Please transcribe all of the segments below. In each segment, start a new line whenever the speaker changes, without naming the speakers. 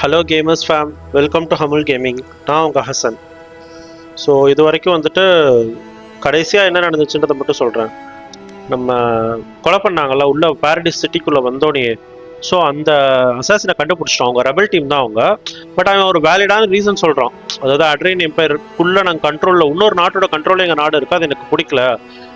Hello gamers fam, welcome to ஹமுல் gaming. நான் உங்கள் ஹசன். ஸோ இது வரைக்கும் வந்துட்டு கடைசியாக என்ன நடந்துச்சுன்றதை மட்டும் சொல்கிறேன். நம்ம கொலை பண்ணாங்கல்ல உள்ள பாரடைஸ் சிட்டிக்குள்ளே வந்தோடனே. ஸோ அந்த அசாசினை கண்டுபிடிச்சிட்டோம். அவங்க ரெபல் டீம் தான் அவங்க. பட் அவன் ஒரு வேலிடான ரீசன் சொல்கிறான். அதாவது அட்ரைன் எம்பையருக்குள்ளே நாங்கள் கண்ட்ரோலில் இன்னொரு நாட்டோட கண்ட்ரோலில் எங்கள் நாடு இருக்குது, அது எனக்கு பிடிக்கல.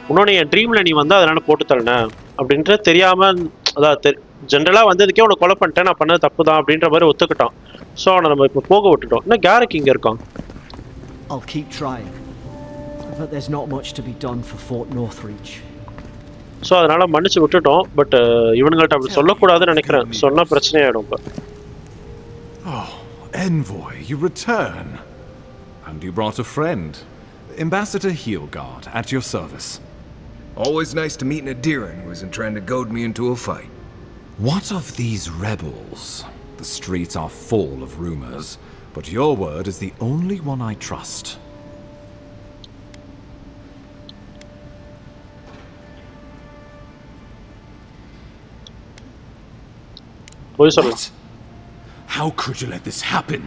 இன்னொன்று என் ட்ரீமில் நீ வந்து அதனால் போட்டு தரேன் அப்படின்ட்டு தெரியாமல், அதாவது ஜென்ரலாக வந்ததுக்கே உனக்கு கொலை பண்ணிட்டேன், நான் பண்ணது தப்பு தான் அப்படின்ற மாதிரி ஒத்துக்கிட்டான். ஸோ அவனை நம்ம இப்போ போக விட்டுட்டோம். இன்னும் கேரக் இங்கே இருக்கான்.
I'll keep trying, but there's not much to be done for Fort Northreach.
So அதனால் மன்னிச்சு விட்டுட்டோம். பட் இவனுங்கள்ட்ட அப்படி சொல்லக்கூடாதுன்னு நினைக்கிறேன். சொன்னால் பிரச்சனையாயிடும் இப்போ.
Oh, Envoy, you return. And you brought a friend. Ambassador Heelguard, at your service.
Always nice to meet an Adiran who isn't trying to goad me into a fight.
What of these rebels? The streets are full of rumors, but your word is the only one I trust.
What?
How could you let this happen?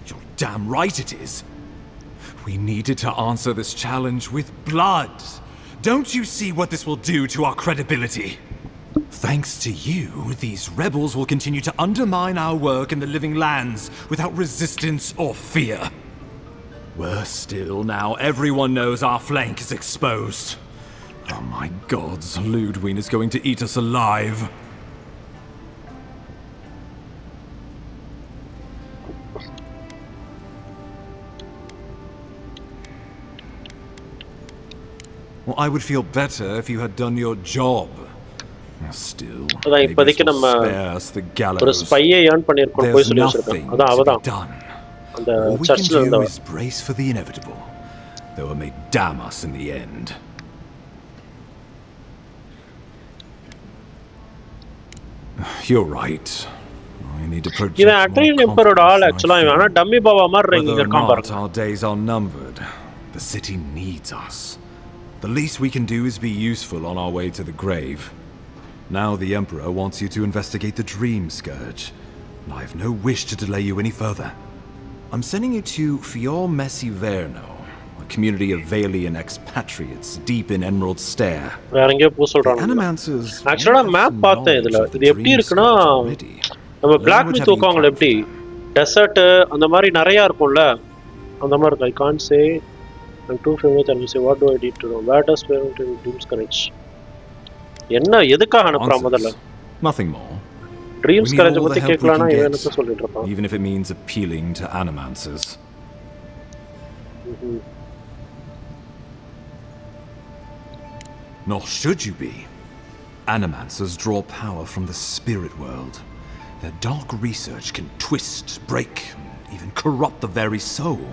You're damn right it is. We needed to answer this challenge with blood. Don't you see what this will do to our credibility? Thanks to you, these rebels will continue to undermine our work in the living lands without resistance or fear. Worse still, now everyone knows our flank is exposed. Oh my gods, LÖDWYN is going to eat us alive. Well, I would feel better if you had done your job. Still, maybe this will spare us the gallows. There's nothing to be done. All we can do is brace for the inevitable, though it may damn us in the end. You're right. I need to project more confidence. Whether or not our days are numbered, the city needs us. The least we can do is be useful on our way to the grave. Now the Emperor wants you to investigate the Dream Scourge, and I have no wish to delay you any further. I'm sending you to Fior Messi Verno, a community of Valian expatriates deep in Emerald Stair. Animancers
actually map பார்த்தேன். இதுல இது எப்படி இருக்குன்னா, நம்ம black meet தூக்குவாங்க எப்படி, dessert அந்த மாதிரி நிறைய இருக்கும்ல, அந்த மாதிரி இருக்கு. I can't say I'm too familiar with and say what do I need to know. Where does parent in Dreams Courage? என்ன எதுக்காக அனுப்புறான் முதல்ல?
Nothing more.
Dreams Courage பத்தி கேட்கலாம்னா என்ன சொல்லிட்டு இருப்பான்.
Even if it means appealing to animancers. Nor should you be. Animancers draw power from the spirit world. Their dark research can twist, break, even corrupt the very soul.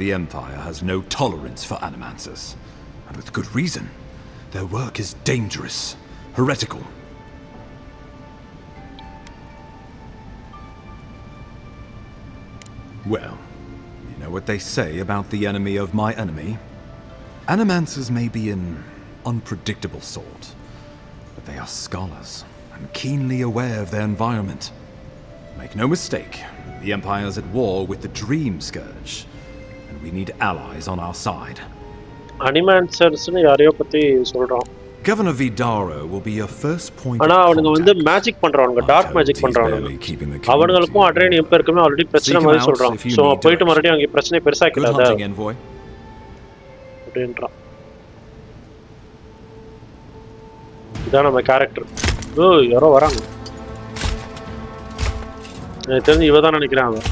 The Empire has no tolerance for animancers, and with good reason. Their work is dangerous, heretical. Well, you know what they say about the enemy of my enemy? Animancers may be an unpredictable sort, but they are scholars and keenly aware of their environment. Make no mistake, the Empire is at war with the Dream Scourge, and we need allies on our side.
அனிமேன்சர்ஸ்னு யாரையோ பத்தி சொல்றான்.
Governor Vidaro will be your first point.
ஆனா அவனுங்க வந்து magic பண்றவங்க, dark magic பண்றவங்க. அவங்களுக்கும் அட்ரைன் எம்பையருக்குமே already பிரச்சனை மாதிரி சொல்றான். சோ போயிட்டு மறுபடியும் அங்க பிரச்சனை பெருசாக்கிடாத அப்படின்றான். இதான் நம்ம கேரக்டர். ஓ யாரோ வராங்க. எனக்கு தெரிஞ்சு இவ தான் நினைக்கிறேன். அவன்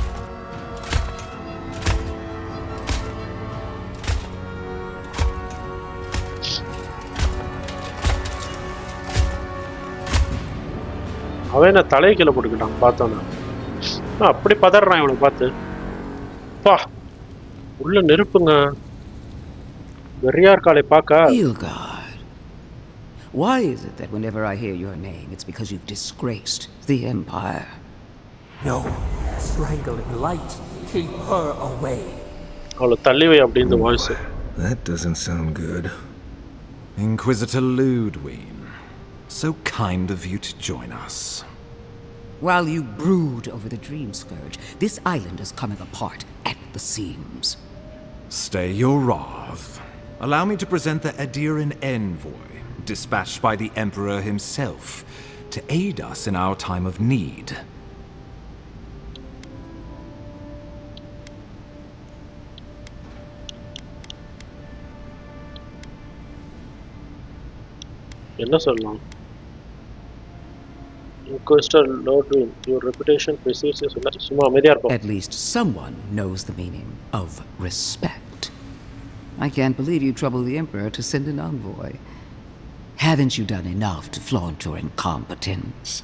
அவன் என்ன தலையை கீழே போட்டுக்கிட்டான் பார்த்தோன்னா. அப்படி பதறான் இவனை பார்த்து. பா உள்ள நெருப்புங்க. வெறியார் காலை பார்க்க.
Why is it that whenever I hear your name, it's because you've disgraced the Empire?
No, strangling light. Keep her away.
அவளை தள்ளி வை அப்படின்னு voice.
That doesn't sound good.
Inquisitor LÖDWYN, so kind of you to join us.
While you brood over the Dream Scourge, this island is coming apart at the seams.
Stay your wrath. Allow me to present the Adiran envoy, dispatched by the Emperor himself, to aid us in our time of need.
என்ன சொல்லலாம்? Inquisitor LÖDWYN, your reputation precedes you. சும்மா அமைதியா இருப்போம்.
At least someone knows the meaning of respect. I can't believe you troubled the Emperor to send an envoy. Haven't you done enough to flaunt your incompetence?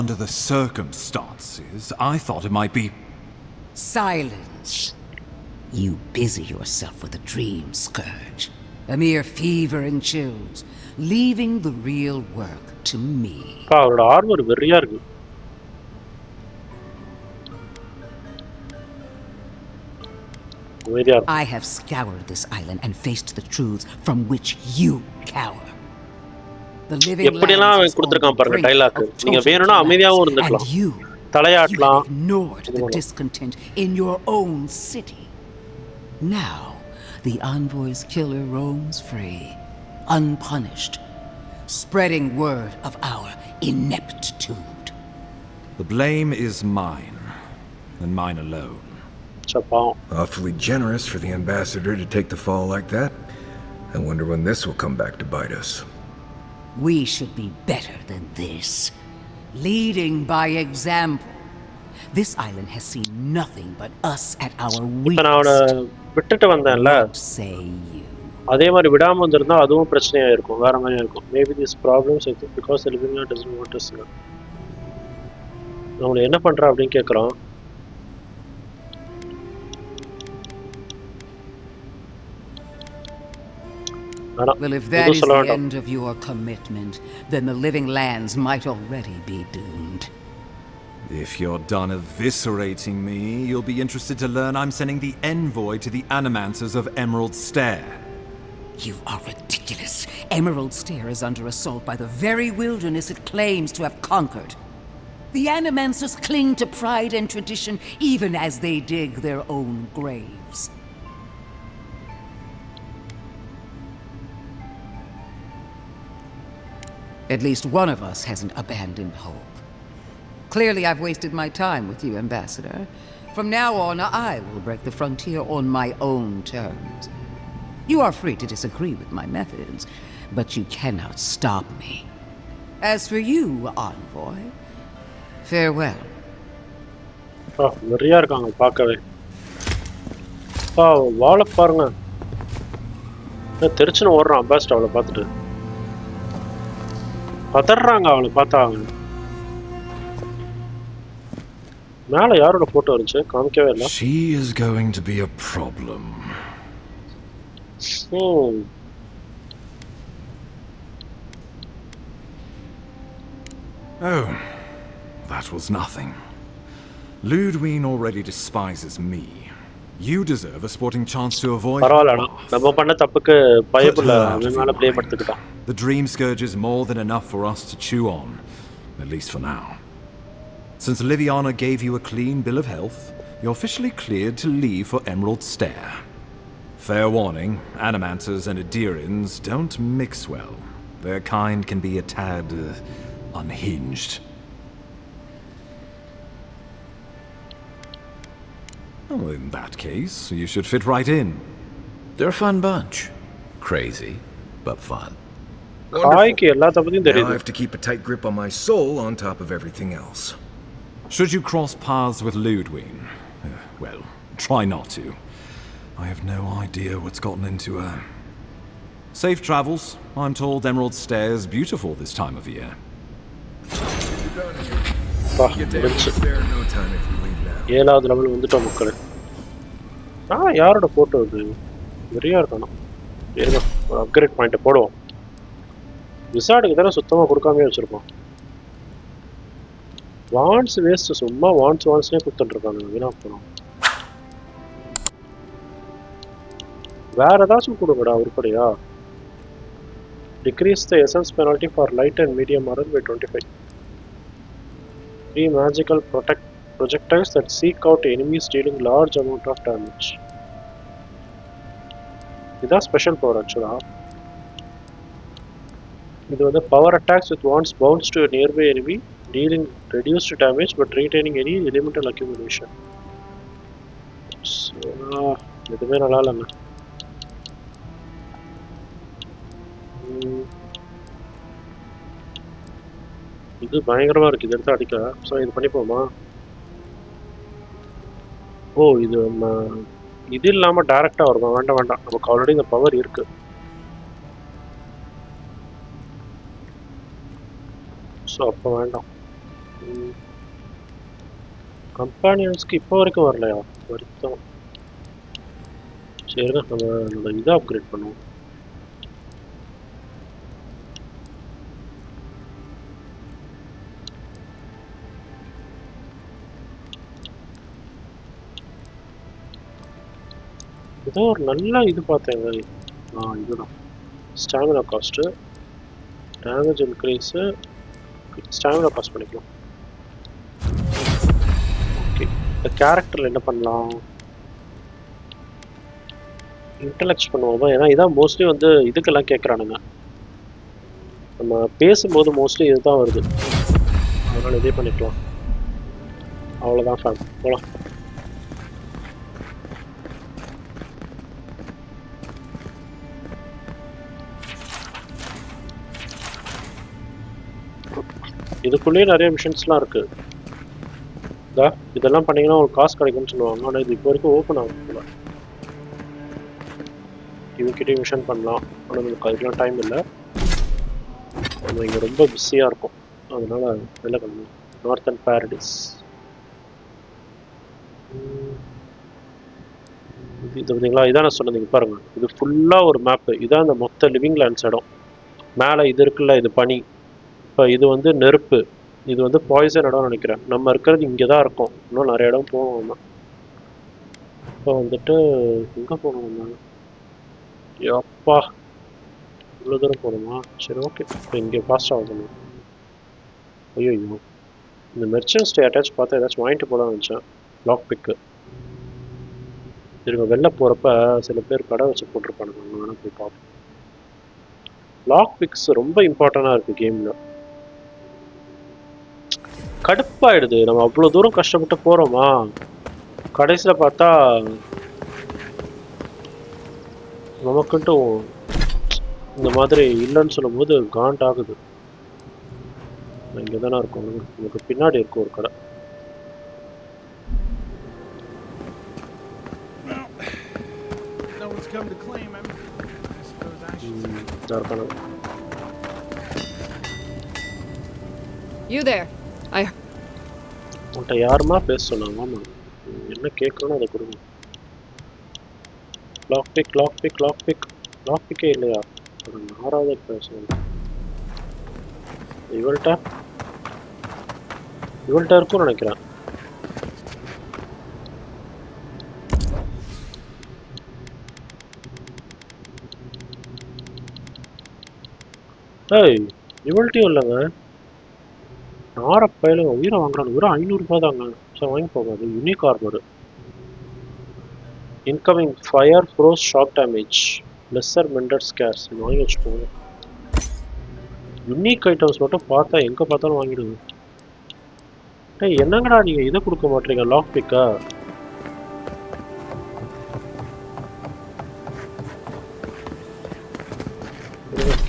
Under the circumstances, I thought it might be...
Silence! You busy yourself with the Dream Scourge. A mere fever and chills, leaving the real work to me.
அவரோட armour வெறியா இருக்கு.
I have scoured this island and faced the truths from which you cower. The living
எப்படிலாம் அவன் கொடுத்திருக்கான் பாருங்க dialogue. நீங்க வேணும்னா அமைதியாவும் இருந்துக்கலாம். தலையாட்டலாம்.
Ignored the discontent in your own city. Now, the envoy's killer roams free, unpunished, spreading word of our ineptitude.
The blame is mine, and mine alone.
Awfully generous for the ambassador to take the fall like that. I wonder when this will come back to bite us.
We should be better than this. Leading by example. This island has seen nothing but us at our weakest.
விட்டுட்டு வந்தேன்ல,
say you.
அதே மாதிரி விடாம வந்திருந்தா அதுவும் பிரச்சனையா இருக்கும், வேற மாதிரியா இருக்கும். Maybe these problems because the living land doesn't want us. நம்மள என்ன பண்றா அப்படின்னு கேக்குறான்.
Well, if that is the end of your commitment, then the living lands might already be doomed.
If you're done eviscerating me, you'll be interested to learn I'm sending the envoy to the animancers of Emerald Stair.
You are ridiculous. Emerald Stair is under assault by the very wilderness it claims to have conquered. The animancers cling to pride and tradition even as they dig their own graves. At least one of us hasn't abandoned hope. Clearly, I've wasted my time with you, Ambassador. From now on, I will break the frontier on my own terms. You are free to disagree with my methods, but you cannot stop me. As for you, envoy, farewell.
வெறியா இருக்காங்க பார்க்கவே. வாழ பாருங்க. தெரிச்சுன்னு ஓடுறான் Ambassador அவளை பார்த்துட்டு. பதறாங்க அவளை பார்த்தாங்க. மேல யாரோட போட்டோ இருந்துச்சு காமிக்கவே இல்லை.
She is going to be a problem. Oh, that was nothing. LÖDWYN already despises me. You deserve a sporting chance to avoid.
பரவாயில்ல, நம்ம பண்ண தப்புக்கு பயப்படல, அவன் மேல play படுத்துக்கிட்டான்.
The Dream Scourge is more than enough for us to chew on, at least for now. Since Liviana gave you a clean bill of health, you're officially cleared to leave for Emerald Stair. Fair warning, Animancers and Adirans don't mix well. Their kind can be a tad unhinged. Well, in that case, you should fit right in.
They're a fun bunch. Crazy, but fun.
Now I have to keep a tight grip on my soul on top of everything else.
Should you cross paths with LÖDWYN, well, try not to. I have no idea what's gotten into her. Safe travels. I'm told Emerald Stair is beautiful this time of year.
ஏழாவது level வந்துட்டோம் மக்களே. யாரோட photo இது? வெறியா இருக்கணும். ஒரு upgrade பாயிண்ட்டை போடுவோம். விசார்டுக்கு தானே சுத்தமாக கொடுக்காமே வச்சுருப்போம். வான்ஸ் வேஸ்ட்டு, சும்மா வான்ஸ்னே கொடுத்துட்ருக்காங்க. வீணா போகிறோம். வேற ஏதாச்சும் கொடுங்கடா உருப்படியா. Decrease the essence penalty for light and medium armor by 25. 3 magical projectiles that seek out enemies dealing large amount of damage. இதான் ஸ்பெஷல் பவர் ஆக்சுவலா. இது வந்து power attacks with wands bounce to a nearby enemy dealing reduced damage but retaining any elemental accumulation. எதுவுமே நல்லா இல்லைங்க. இது பயங்கரமா இருக்கு. இது எடுத்து அடிக்க. ஸோ இது பண்ணிப்போமா? ஓ இது நம்ம இது இல்லாம டைரக்டா வருமா? வேண்டாம் வேண்டாம், நமக்கு ஆல்ரெடி இந்த பவர் இருக்கு. ஸோ அப்போ வேண்டாம். கம்பானியன்ஸ்க்கு இப்போ வரைக்கும் வரலையா? வருத்தம். சரிங்க, நம்ம இதை அப்கிரேட் பண்ணுவோம். ஏதோ ஒரு நல்ல இது பார்த்தேங்க. இதுதான் stamina cost, damage increase, stamina cost பண்ணிக்கலாம். ஓகே, இந்த கேரக்டரில் என்ன பண்ணலாம்? இன்டலெக்ட் பண்ணுவோமா? ஏன்னா இதான் மோஸ்ட்லி வந்து இதுக்கெல்லாம் கேட்குறானுங்க. நம்ம பேசும்போது மோஸ்ட்லி இதுதான் வருது, அதனால் இதே பண்ணிக்கலாம். அவ்வளோதான் ஃபேம், போகலாம். இதுக்குள்ளேயே நிறைய மிஷன்ஸ்லாம் இருக்குது. இதெல்லாம் பண்ணிங்கன்னா ஒரு காசு கிடைக்கும்னு சொல்லுவாங்க. ஆனால் இது இப்போ வரைக்கும் ஓப்பன் ஆகுதுல. இவங்கிட்டே மிஷன் பண்ணலாம், ஆனால் நமக்கு அதுக்கெலாம் டைம் இல்லை. நம்ம இங்கே ரொம்ப பிஸியாக இருக்கும், அதனால் வெளில கிளம்பலாம். Northern Paradise. இது பார்த்தீங்களா? இதான் நான் சொன்னது. இங்கே பாருங்கள், இது ஃபுல்லாக ஒரு மேப்பு. இதான் இந்த மொத்த லிவிங் லேண்ட்ஸ் இடம். மேலே இது இருக்குல்ல, இது பனி. இப்போ இது வந்து நெருப்பு, இது வந்து பாய்சன் இடம் நினைக்கிறேன். நம்ம இருக்கிறது இங்கே தான் இருக்கும். இன்னும் நிறைய இடம் போவோம் நம்ம. இப்போ வந்துட்டு எங்கே போகணும் நம்ம? எப்பா இவ்வளோ தூரம் போகணுமா? சரி ஓகே, இப்போ இங்கே ஃபாஸ்ட்டாக ஆகணும். ஐயோ, இந்த மெர்ச்சன்ட் ஸ்டே அட்டாச் பார்த்தா ஏதாச்சும் வாங்கிட்டு போகலான்னு நினச்சேன். லாக் பிக்கு இருங்க. வெளில போகிறப்ப சில பேர் கடை வச்சு போட்டிருப்பானுங்க, அங்கே வேணால் போய் பார்ப்போம். லாக் பிக்ஸ் ரொம்ப இம்பார்ட்டண்டாக இருக்குது கேமில். கடுப்பாயிடுது, நம்ம அவ்வளோ தூரம் கஷ்டப்பட்டு போகிறோமா, கடைசியில் பார்த்தா நமக்குன்ட்டு இந்த மாதிரி இல்லைன்னு சொல்லும் போது காண்ட் ஆகுது. இங்கே தானே இருக்கும், நமக்கு பின்னாடி இருக்கும் ஒரு கடை. உன்கிட்ட யாருமா பேச சொன்னாங்க? ஆமாம், என்ன கேட்கணும் அதை கொடுங்க. Lock pick, lock pick, lock pick, lock பிக்கே இல்லையா? ஆறாவது பேசணும். இவள்கிட்ட இருக்கும்னு நினைக்கிறேன். ஏய், இவள்கிட்டையும் இல்லைங்க. நாரப்பயில உயிரை வாங்குறாங்க. வெறும் 500 ரூபாய் தாங்க. சரி வாங்கி போகாது. Unique armour, incoming fire frost shock damage, lesser mended scars. இது வாங்கி வச்சுக்கோங்க. யூனிக் ஐட்டம்ஸ் மட்டும் பார்த்தா எங்கே பார்த்தாலும் வாங்கிடுங்க. ஏய் என்னங்கடா நீங்கள் இதை கொடுக்க மாட்டீங்க? லாக் பிக்கா?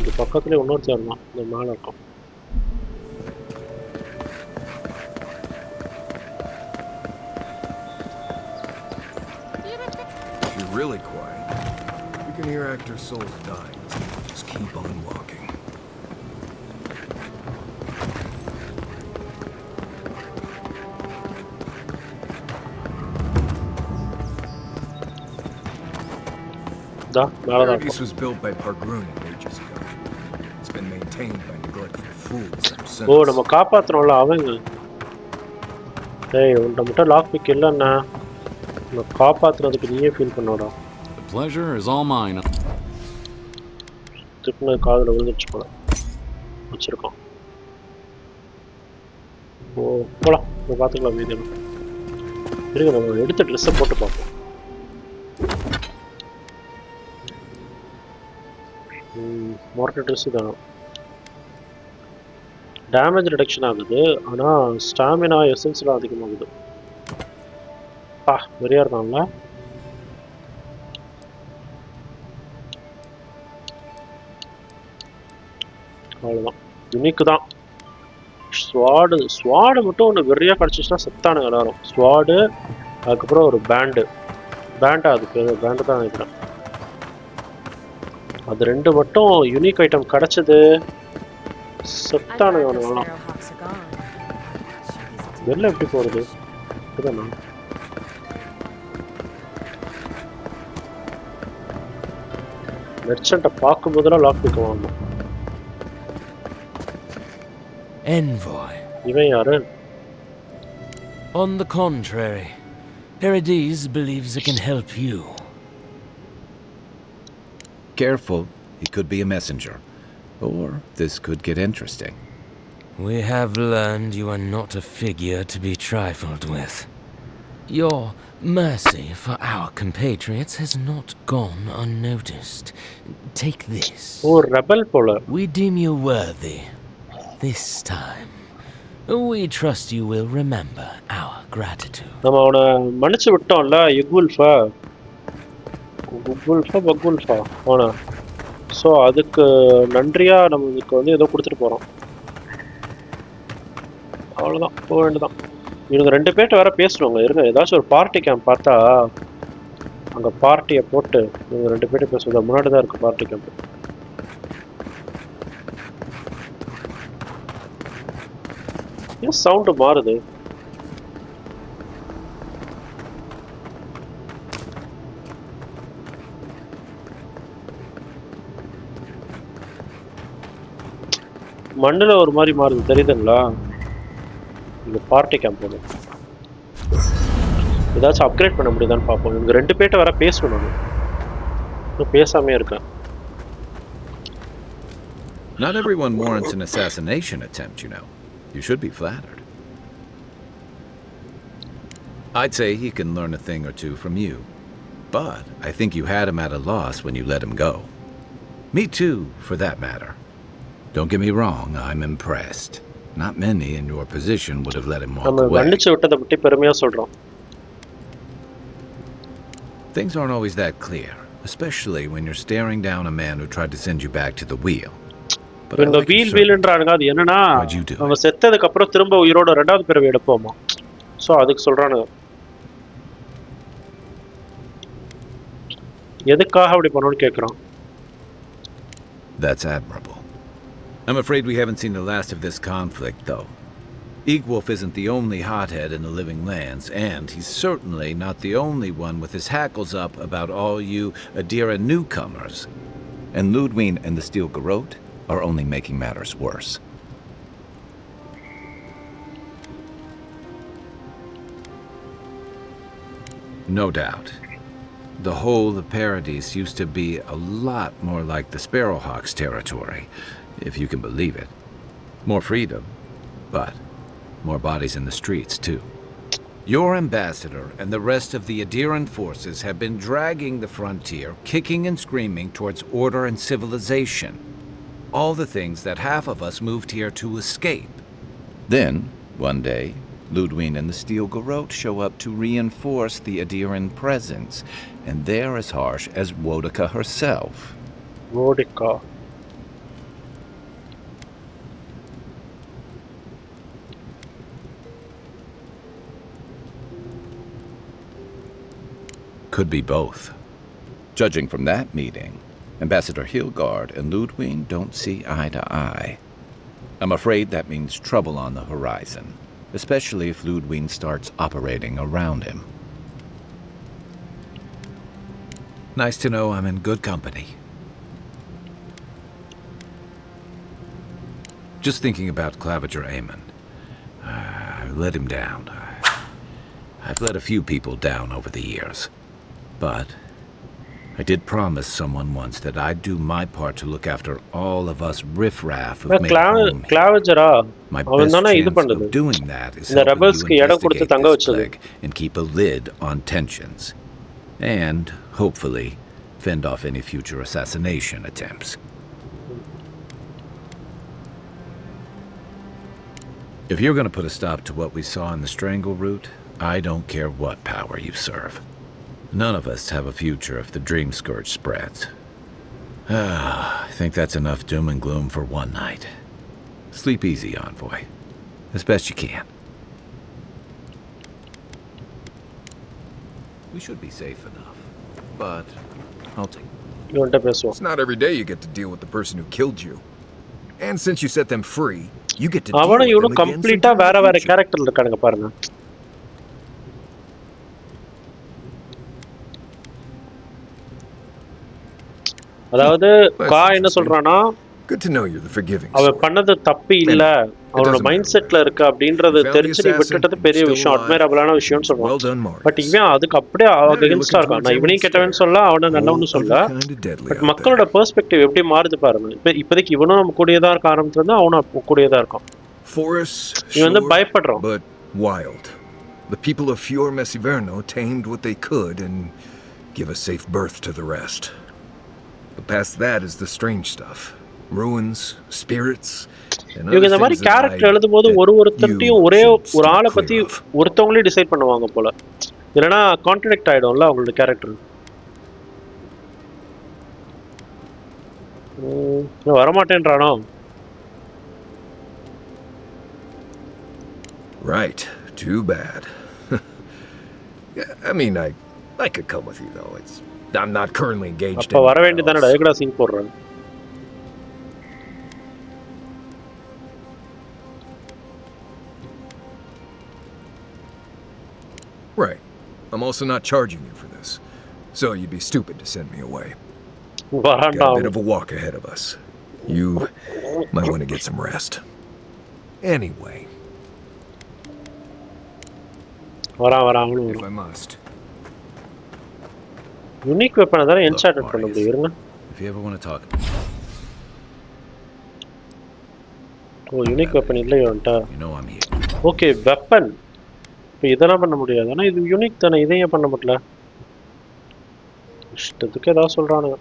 இது பக்கத்துலேயே இன்னொரு சேர் தான், இந்த மேலே இருக்கும்.
Really quiet. You can hear actors' souls dying. Just keep on walking. Paradise was built by Pargrun ages ago. It's been maintained by neglectful fools ever since.
ஓ, நம்ம காப்பாத்துறோம்ல அவங்க. டேய், உன்கிட்ட மட்டும் லாக் பிக் இல்லைண்ணா, நம்ம காப்பாத்துறதுக்கு நீயே ஃபீல் பண்ணோடா.
The
pleasure is all mine.
திருப்பின காதில் விழுந்துச்சு போல வச்சிருக்கோம். ஓ போகலாம், இப்போ பார்த்துக்கலாம் வீடியோ. இருங்க நம்ம எடுத்த ட்ரெஸ்ஸை போட்டு பார்ப்போம். மொரட்ட ட்ரெஸ்ஸு தானே. டேமேஜ் ரிடக்ஷன் ஆகுது, ஆனால் ஸ்டாமினா எசன்ஸ்லாம் அதிகமாகுது. வெறியா இருக்காங்களா? அவ்வளோதான், யூனிக்கு தான். ஸ்வாடு மட்டும் ஒன்று வெறியாக கிடச்சிச்சுன்னா செத்தானுங்க எல்லாரும். ஸ்வாடு, அதுக்கப்புறம் ஒரு பேண்டா அது பேர் பேண்டு தான் நினைக்கிறேன். அது ரெண்டு மட்டும் யூனிக் ஐட்டம் கிடச்சிது, செத்தானுங்க அவனுங்களாம். வெளில எப்படி போகிறது? இதுதானா? மெர்ச்சண்ட்டை பார்க்கும்போதெல்லாம் லாக் பிக் வாங்கணும்.
Envoy.
இவன் யாரு?
On the contrary, Paradis believes it can help you.
Careful, he could be a messenger. Or this could get interesting.
We have learned you are not a figure to be trifled with. Your mercy for our compatriots has not gone unnoticed. Take this.
Oh, rebel pola.
We deem you worthy. This time, we trust you will remember our gratitude.
நம்ம அவனை மன்னிச்சு விட்டோம்ல, யுகுல்ஃபா அவனை. So அதுக்கு நன்றியாக நம்ம இதுக்கு வந்து ஏதோ கொடுத்துட்டு போகிறோம். அவ்வளோதான், போக வேண்டியதான். இவங்க ரெண்டு பேர்கிட்ட வேற பேசணுங்க. இருங்க, ஏதாச்சும் ஒரு பார்ட்டி கேம்ப் பார்த்தா அங்கே பார்ட்டியை போட்டு இவங்க ரெண்டு பேர்கிட்ட பேசுவது. முன்னாடி தான் இருக்குது பார்ட்டி கேம்ப். ஏன் சவுண்டு மாறுது? மண்ணில் ஒரு மாதிரி மாறுது, தெரியுதுங்களா? இந்த பார்ட்டி கேம்ப் போது ஏதாச்சும் அப்கிரேட் பண்ண முடியுதான்னு பார்ப்போம். இவங்க ரெண்டு பேர்கிட்ட வர பேசணும். இன்னும் பேசாமே இருக்கேன்.
Not everyone warrants an assassination attempt, you know. You should be flattered. I'd say he can learn a thing or two from you. But I think you had him at a loss when you let him go. Me too, for that matter. Don't get me wrong, I'm impressed. Not many in your position would have let him walk away.
மன்னிச்சு விட்டதை பற்றி பெருமையாக சொல்கிறோம்.
Things aren't always that clear, especially when you're staring down a man who tried to send you back to the wheel.
இந்த வீல்ன்றானுங்க. அது என்னன்னா, அவங்க செத்ததுக்கு அப்புறம் திரும்ப உயிரோட ரெண்டாவது பிறவி எடுப்போமா. ஸோ அதுக்கு சொல்றானுங்க. எதுக்காக அப்படி பண்ணணும்னு கேட்குறான்.
That's admirable. I'm afraid we haven't seen the last of this conflict, though. Eagwolf isn't the only hothead in the living lands, and he's certainly not the only one with his hackles up about all you Adira newcomers. And LÖDWYN and the Steel Garrote are only making matters worse. No doubt. The whole of Paradis used to be a lot more like the Sparrowhawks' territory, if you can believe it. More freedom, but more bodies in the streets, too. Your ambassador and the rest of the Adiran forces have been dragging the frontier, kicking and screaming towards order and civilization. All the things that half of us moved here to escape. Then, one day, LÖDWYN and the Steel Garrote show up to reinforce the Adiran presence, and they're as harsh as Wodika herself.
Wodika.
Could be both. Judging from that meeting, Ambassador Hilgard and LÖDWYN don't see eye to eye. I'm afraid that means trouble on the horizon, especially if LÖDWYN starts operating around him. Nice to know I'm in good company. Just thinking about Claviger Amon. I let him down. I've let a few people down over the years. But I did promise someone once that I'd do my part to look after all of us riffraff who've made home here.
கிளாவஜரா
My
அவன்
best
தானே இது
chance
பண்ணது
of doing that is
இந்த
helping you
ரெபல்ஸ்க்கு இடம் கொடுத்து
investigate
தங்க
this
வச்சது
plague and keep a lid on tensions. And, hopefully, fend off any future assassination attempts. If you're going to put a stop to what we saw in the strangle route, I don't care what power you serve. None of us have a future if the dream scourge spreads. I think that's enough doom and gloom for one night. Sleep easy, Envoy. As best you can. We should be safe enough, but I'll take it.
இவன்ட்ட பேசுவோம்
It's not every day you get to deal with the person who killed you. And since you set them free, you get to deal
அவனும்
with
இவனும்
them again
கம்ப்ளீட்டா
sometime
வேற
in the
வேற
future.
கேரக்டர்ல இருக்கானுங்க பாருங்க. அதாவது கா என்ன சொல்றானா
Good to know you're the forgiving
அவன்
sort.
பண்ணது தப்பு இல்ல அவனோட
doesn't
மைண்ட்
matter.
செட்ல இருக்கு அப்படின்றது
You found the
தெரிஞ்சு நீ
assassin,
விட்டுட்டது
and
பெரிய
you're
விஷயம்
still alive.
அட்மைரபிளான விஷயம்னு
Well
சொல்லுவான்
done, Marius.
பட் இவன் அதுக்கு அப்படியே
Now you're
அகென்ஸ்டா
looking
இருக்கான்
towards
நான் இவனையும்
Emerald's
கெட்டவன்னு
Stare.
சொல்ல அவனை
Whole
நல்லவன்னு சொல்ல
other kind of deadly
but
out
மக்களோட
there.
பெர்ஸ்பெக்டிவ் எப்படி மாறுது பாருங்க இப்போதைக்கு இவனும் நம்ம கூடியதா இருக்க ஆரம்பிச்சிருந்தா அவனும் கூடியதா இருக்கான்
Forests,
இவன் வந்து
sure,
பயப்படுறான்
but wild. The people of Fior Mesiverno tamed what they could and give a safe birth to the rest. But past that is the strange stuff. Ruins, spirits, and
இவங்க
other
இந்த மாதிரி
things that
character எழுதும்போது ஒருத்தர்ட்டையும்
you
ஒரே
should
ஒரு ஆளை
steer
பத்தி
clear of.
ஒருத்தவங்களே decide பண்ணுவாங்க போல இல்லைன்னா கான்ட்ராடிக்ட் ஆயிடும்ல அவங்களோட character வரமாட்டேன்றானோ
Right. Too bad. Yeah, I mean, I could come with you though. I'm not currently engaged
அப்ப வர
in
வேண்டியதானடா எங்கடா சீன் போடுறாங்க
Right. I'm also not charging you for this. So you'd be stupid to send me away.
வரான்டா
Got a bit of a walk ahead of us. You might want to get some rest. Anyway,
வரான் அவனும்
if
வரான்
I must.
Unique வெப்பனை தானே
Look,
என்சார்ட் பண்ண முடியும் இருங்க
If you ever want to talk,
oh unique weapon இல்லையோன்ட்டா
you know I'm here.
Okay weapon இப்போ இதெல்லாம் பண்ண முடியாது ஆனால் இது யூனிக் தானே இதையே பண்ண முடியல இஷ்டத்துக்கு ஏதாவது சொல்கிறானுங்க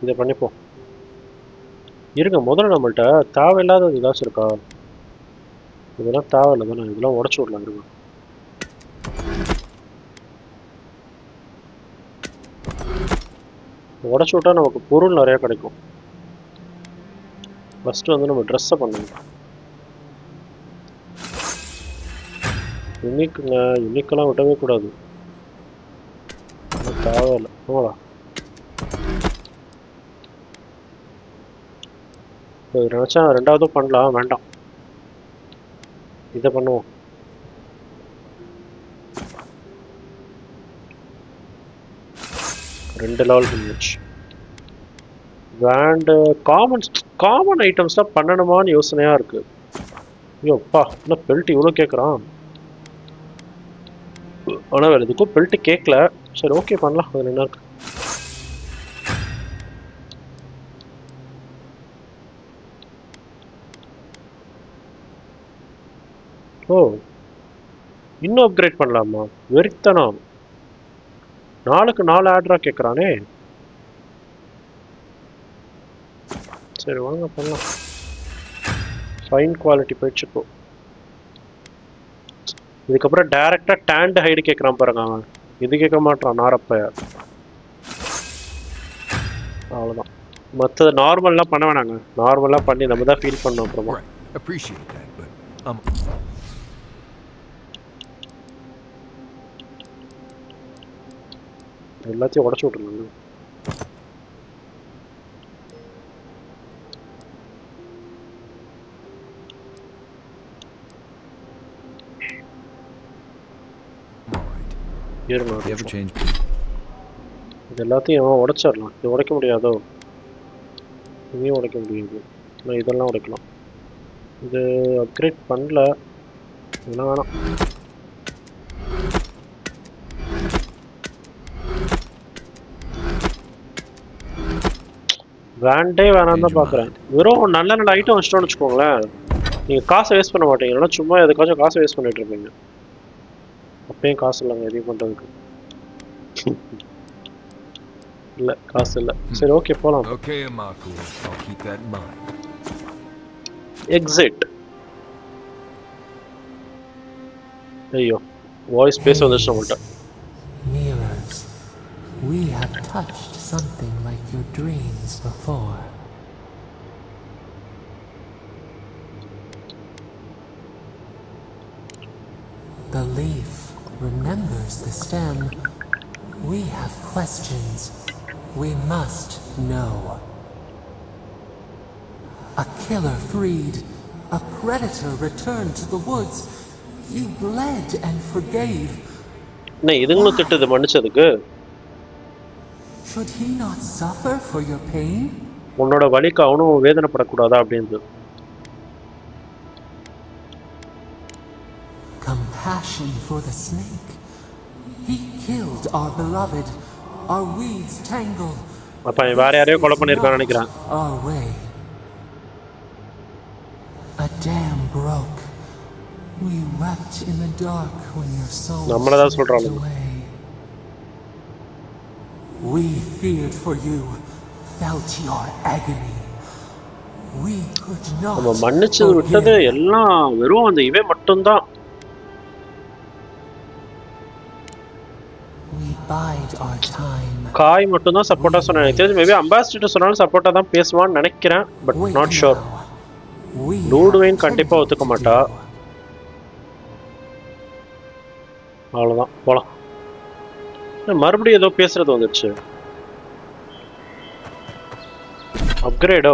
இதை பண்ணிப்போம் இருங்க முதல்ல நம்மள்ட்ட தேவையில்லாதது ஏதாச்சும் இருக்கா இதெல்லாம் தேவையில்லை தானே இதெல்லாம் உடச்சி விடலாம் இருங்க உடச்சி விட்டா நமக்கு பொருள் நிறைய கிடைக்கும் ஃபஸ்ட்டு வந்து நம்ம ட்ரெஸ்ஸை பண்ணணும் யூனிக்குங்க யூனிக்கெல்லாம் விடவே கூடாது தேவையில்லை போடா இப்போ நினச்சா ரெண்டாவதும் பண்ணலாம் வேண்டாம் இதை பண்ணுவோம் ரெண்டு லெவல் பண்ணிடுச்சு வேண்டு காமன் ஐட்டம்ஸ்லாம் பண்ணணுமான்னு யோசனையாக இருக்குது ஐயோப்பா என்ன பெல்ட் இவ்வளோ கேட்குறான் ஆனால் வேறு எதுக்கும் பெல்ட்டு கேட்கல சரி ஓகே பண்ணலாம் அது என்ன இருக்கு ஓ இன்னும் அப்கிரேட் பண்ணலாமா வெறித்தனம் 4க்கு 4 ஆர்டராக கேட்குறானே சரி வாங்க பண்ணலாம் ஃபைன் குவாலிட்டி போயிடுச்சு இப்போ இதுக்கப்புறம் டேரெக்டாக டேண்ட் ஹைடு கேட்குறான் பாருங்க அவன் இது கேட்க மாட்டான் நாரப்ப அவ்வளோதான் மற்றது நார்மல்லாம் பண்ண வேணாங்க நார்மலாக பண்ணி நம்ம தான் ஃபீல் பண்ணோம் அப்புறமா
Right. Appreciate that, but
எல்லாத்தையும் உடச்சி விட்டுருங்க
You ever change?
இது எல்லாத்தையும் உடைச்சிடலாம் இது உடைக்க முடியாதோ இதையும் உடைக்க முடியாது ஆனால் இதெல்லாம் உடைக்கலாம் இது அப்கிரேட் பண்ணல இதெல்லாம் வேணாம் வேண்டே வேணாம் தான் பார்க்குறேன். வெறும் நல்ல நல்ல ஐட்டம் வச்சிட்டோம்னு வச்சுக்கோங்களேன், நீங்கள் காசை வேஸ்ட் பண்ண மாட்டீங்க. இல்லைன்னா சும்மா எதுக்காச்சும் காசை வேஸ்ட் பண்ணிட்டு இருப்பீங்க. அப்பயும் காசு இல்லைங்க எதையும் பண்ணுறதுக்கு. இல்லை காசு இல்லை. சரி ஓகே போகலாம்.
Okay, Amaku. I'll keep that in mind.
Exit. ஐயோ வாய்ஸ் பேச வந்துச்சு நம்மள்ட்ட.
Mirrors, we have touched something like your dreams before. The leaf remembers the stem. We have questions. We must know. A killer freed. A predator returned to the woods. He bled and forgave.
என்ன இதுங்களும் திட்டுது மன்னிச்சதுக்கு?
Should he not suffer for your pain?
உன்னோட வலிக்கு அவனும் வேதனைப்படக்கூடாதா அப்படின்னு.
Compassion for the snake. He killed our beloved. Our weeds tangled.
அப்ப வேற யாரையோ கொலை பண்ணிருக்கான்னு நினைக்கிறேன்.
Our way. A dam broke. We wept in the dark when your soul
நம்மளதான் சொல்றாங்க.
slipped away. We feared for you, felt your agony. We could not
நம்ம மன்னிச்சது விட்டது எல்லாம் வெறும் அந்த இவே மட்டும்தான்.
We bide our time.
காய் மட்டும்தான் சப்போர்ட்டா சொன்னேன். எனக்கு தெரிஞ்சு மேபி அம்பாசிடர் சொன்னாலும் சப்போர்ட்டா தான் பேசுவான்னு நினைக்கிறேன். But not sure. லூட்வைன் கண்டிப்பா ஒத்துக்க மாட்டா. அவ்வளோதான் போலாம். மறுபடியும் ஏதோ பேசுறது வந்துச்சு. அப்கிரேடோ?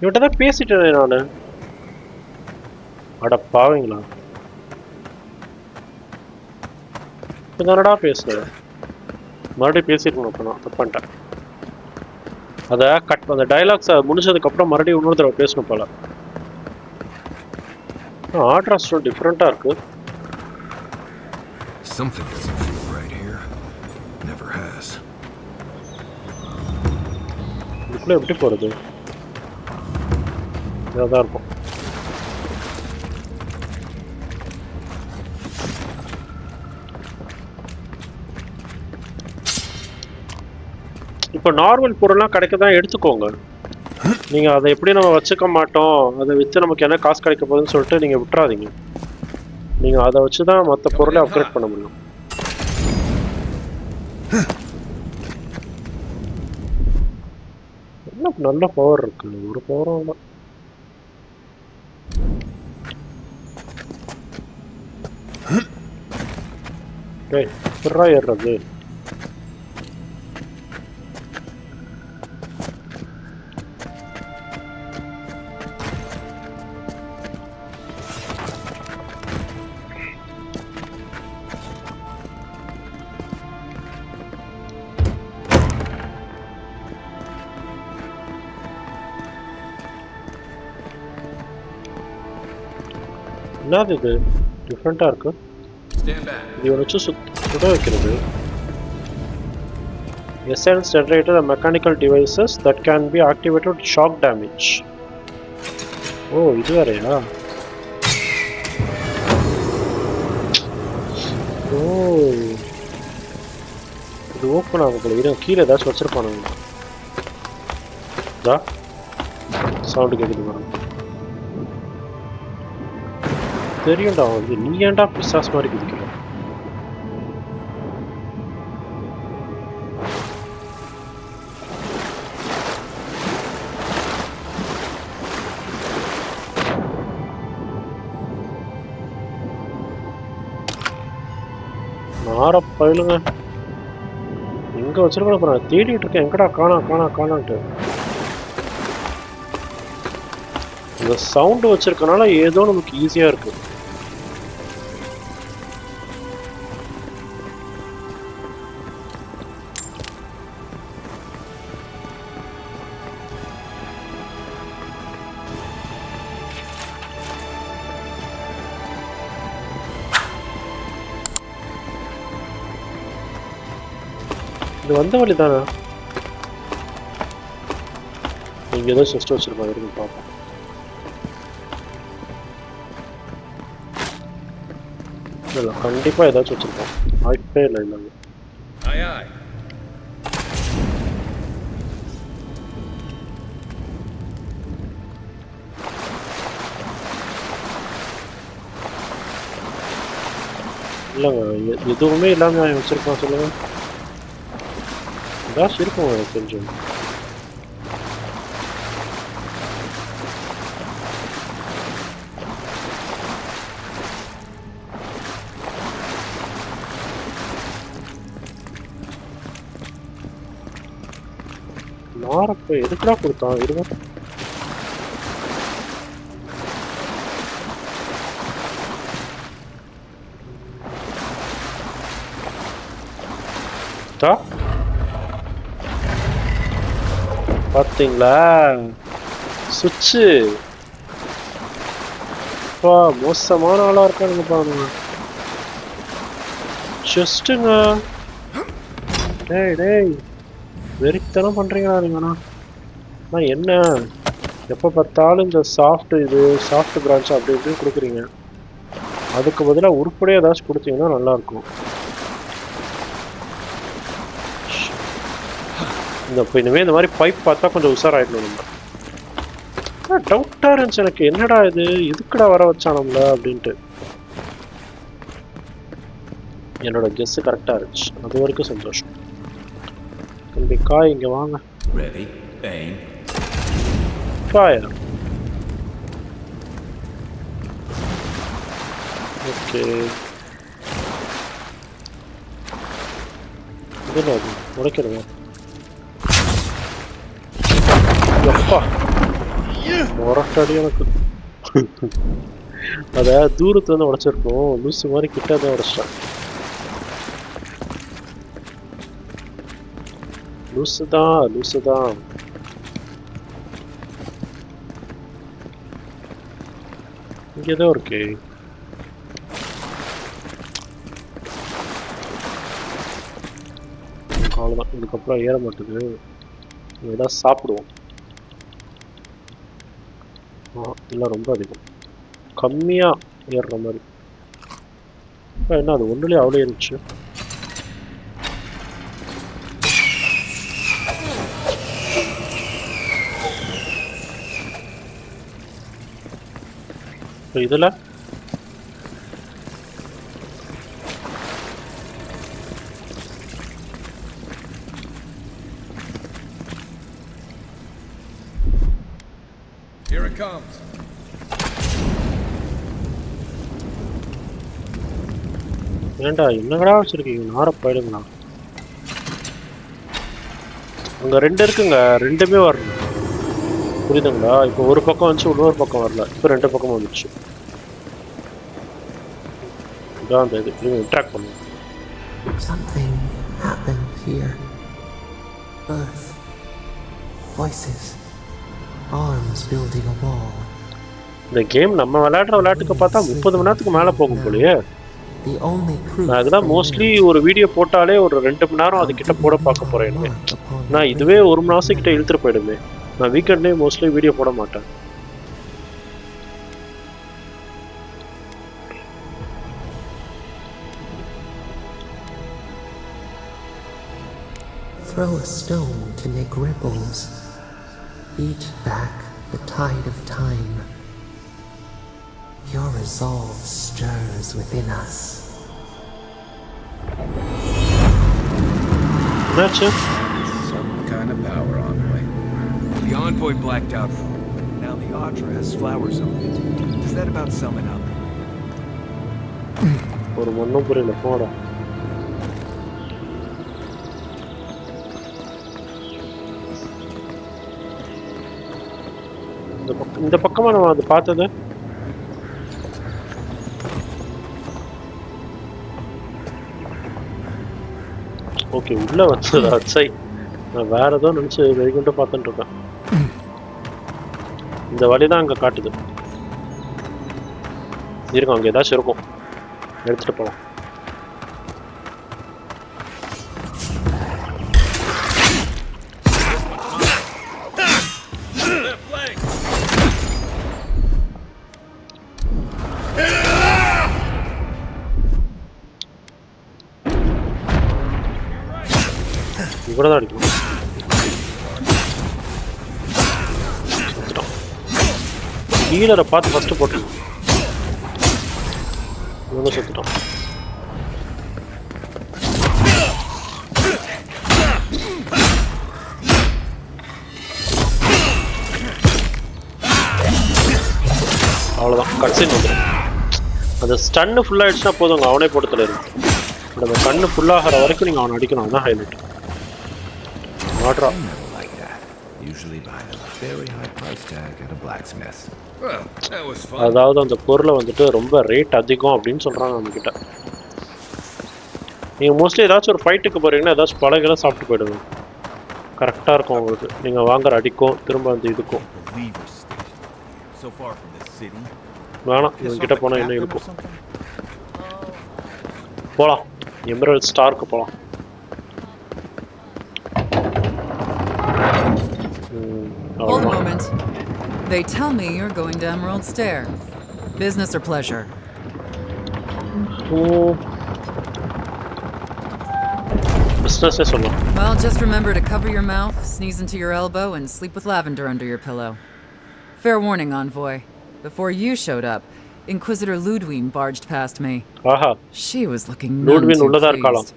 இவன்கிட்ட தான் பேசிட்டேன் நான். அட பாவீங்களா, இப்போதானடா பேசுனேன். மறுபடியும் பேசிருக்கணும். அப்போ நான் தப்பு பண்ணிட்டேன். அதை அந்த டைலாக்ஸை முடிச்சதுக்கப்புறம் மறுபடியும் இன்னொரு தடவை பேசணும் போல. ஆர்டர்ஸ் டிஃப்ரெண்ட்டாக இருக்கு.
Something doesn't feel right here. Never has.
இதுக்குள்ளே எப்படி போகிறது? இதாக தான் இருக்கும். இப்போ நார்மல் பொருள்லாம் கிடைக்க தான் எடுத்துக்கோங்க. நீங்கள் அதை எப்படி நம்ம வச்சுக்க மாட்டோம், அதை வச்சு நமக்கு என்ன காசு கிடைக்க போகுதுன்னு சொல்லிட்டு நீங்கள் விட்டுறாதீங்க. நீங்கள் அதை வச்சு தான் மற்ற பொருளை அப்கிரேட் பண்ண முடியும். என்ன நல்ல பவர் இருக்கு, ஒரு பவரும் இல்லை. டேய் எப்படா ஏறுறது? என்னது இது டிஃப்ரெண்ட்டாக இருக்கு. இது வச்சு சுட வைக்கிறது. Essence generator are mechanical devices that can be activated with shock damage. ஓ இது வேறையா? ஓ இது ஓப்பன் ஆக போல. இது கீழே ஏதாச்சும் வச்சிருப்பானுங்க. சவுண்டு கேட்குது பாருங்க. தெரியும்டா வந்து நீ ஏன்டா பிசாஸ் மாதிரி குதிக்கிற? நார பயிலுங்க எங்க வச்சிருக்கணும் அப்புறம் தேடிட்டு இருக்கேன். எங்கடா காணான்ட்டு. இந்த சவுண்டு வச்சிருக்கனால ஏதோ நமக்கு ஈஸியா இருக்கு. இது வந்த வழி தானே? இங்க ஏதோ செஸ்ட் வச்சிருப்பாங்க, இருக்கு பார்ப்போம். இல்லை கண்டிப்பாக ஏதாச்சும் வச்சிருப்போம், வாய்ப்பே இல்லை இல்லாம. இல்லைங்க, எதுவுமே இல்லாமல் வச்சிருப்பான் சொல்லுங்க. ஏதாச்சும் இருக்கும் எனக்கு தெரிஞ்சு. நாரப்ப எதுக்குடா கொடுத்தான்? இருங்க, பார்த்தீங்களா சுவிட்சு? மோசமான ஆளா இருக்கானுங்க பாருங்க. ஜஸ்ட்டுங்க, டேய் டேய் வெறித்தனம் பண்றீங்களா நீங்கண்ணா? ஆனால் என்ன எப்போ பார்த்தாலும் இந்த சாஃப்ட் பிரான்ச் அப்படி இப்படின்னு கொடுக்குறீங்க. அதுக்கு பதிலாக உருப்படியாக ஏதாச்சும் கொடுத்தீங்கன்னா நல்லாயிருக்கும். இப்போ இனிமேல் இந்த மாதிரி பைப் பார்த்தா கொஞ்சம் உஷாராயிடணும் நம்ம. டவுட்டாக இருந்துச்சு எனக்கு, என்னடா இது எதுக்குடா வர வச்சா நம்மள அப்படின்ட்டு. என்னோட கெஸ்ஸு கரெக்டாக இருந்துச்சு, அது வரைக்கும் சந்தோஷம். கண்டிப்பா இங்கே வாங்க.
Ready, aim,
fire. ஓகே, இது உடைக்கிறேன். எப்பா முரட்டடி எனக்கு. அதை தூரத்துல வந்து உடைச்சிருக்கோம், லூசு மாதிரி கிட்ட தான் உடைச்சிட்டேன். லூசுதான். இங்கேதான் இருக்கு. அவ்வளோதான், இதுக்கப்புறம் ஏற மாட்டேது. ஏதாவது சாப்பிடுவோம். இல்லை ரொம்ப அதிகம், கம்மியாக ஏறுற மாதிரி. என்ன அது ஒன்றுலேயே அவ்வளோ இருந்துச்சு. இப்போ இதில்
Here it comes.
ஏண்டா என்னடா வச்சிருக்கீங்க? நார போயிடுங்களா? அங்கே 2 இருக்குங்க, 2மே வரணும், புரியுதுங்களா? இப்போ ஒரு பக்கம் வந்துச்சு, இன்னொரு பக்கம் வரல. இப்போ 2 பக்கமும் வந்துச்சு. இதான் அந்த இது இன்ட்ராக்ட் பண்ணுங்க.
Something happened here. Birth, voices, arms building a wall.
இந்த கேம் நம்ம விளையாடுற விளையாட்டுக்கு பார்த்தா 30 மணி நேரத்துக்கு மேலே போகும் போலயே. நான் அதுதான் மோஸ்ட்லி ஒரு வீடியோ போட்டாலே ஒரு 2 மணி நேரம் அதுக்கிட்ட போட பார்க்க போறேன். நான் இதுவே 1 மணி நேரம் கிட்ட இழுத்துட்டு போயிடுமே. நான் வீக்கெண்ட்லேயே மோஸ்ட்லி வீடியோ போட மாட்டேன்.
Throw a stone to make ripples. Beat back the tide of time. Your resolve stirs within us.
என்னாச்சு?
Some kind of power envoy.
The envoy blacked out. Now the Audra has flowers on it. Does that about sum it up?
ஒரு ஒன்றும் புரியல, போட. இந்த பக்கமா நம்ம அது பார்த்தது. ஓகே, உள்ள வச்சது அச்சை. நான் வேற ஏதோ நினைச்சு வெறிக்கொண்டு பார்த்துட்டு இருக்கேன். இந்த வழிதான் அங்க காட்டுது. இருக்கும், அங்க ஏதாச்சும் இருக்கும், எடுத்துட்டு போவோம். இவ்வளோதான் அடிக்கணும். ஹீலரை பார்த்து ஃபஸ்ட்டு போட்டுருங்க. இவங்க செத்துட்டோம். அவ்வளோதான், கட்சின்னு வந்துடும். அந்த ஸ்டன்னு ஃபுல்லாகிடுச்சுன்னா போதுங்க, அவனே போட்டு தள்ளிடும். பட் அந்த கண்ணு ஃபுல்லாகிற வரைக்கும் நீங்கள் அவனை அடிக்கணும், அதுதான் highlight. ஆட்ரா
Usually buy a very high price tag at a blacksmith.
Well, that was fun.
அதாவது அந்த பொருளை வந்துட்டு ரொம்ப ரேட் அதிகம் அப்படின்னு சொல்கிறாங்க நம்மக்கிட்ட. நீங்கள் மோஸ்ட்லி ஏதாச்சும் ஒரு ஃபைட்டுக்கு போகிறீங்கன்னா ஏதாச்சும் பழகெல்லாம் சாப்பிட்டு போயிடுங்க, கரெக்டாக இருக்கும் உங்களுக்கு. நீங்கள் வாங்குற அடிக்கும் திரும்ப அந்த இதுக்கும். வேணாம், இவங்கிட்ட போனால் இன்னும் இருக்கும். போகலாம், எமரல்ட் ஸ்டாருக்கு போகலாம்.
Hold a moment. They tell me you're going to Emerald Stair. Business or pleasure?
Business சொல்லலாம்.
Well, just remember to cover your mouth, sneeze into your elbow, and sleep with lavender under your pillow. Fair warning, Envoy. Before you showed up, Inquisitor LÖDWYN barged past me.
Aha.
She was looking none
LÖDWYN
too
உள்ளதா இருக்கலாம்.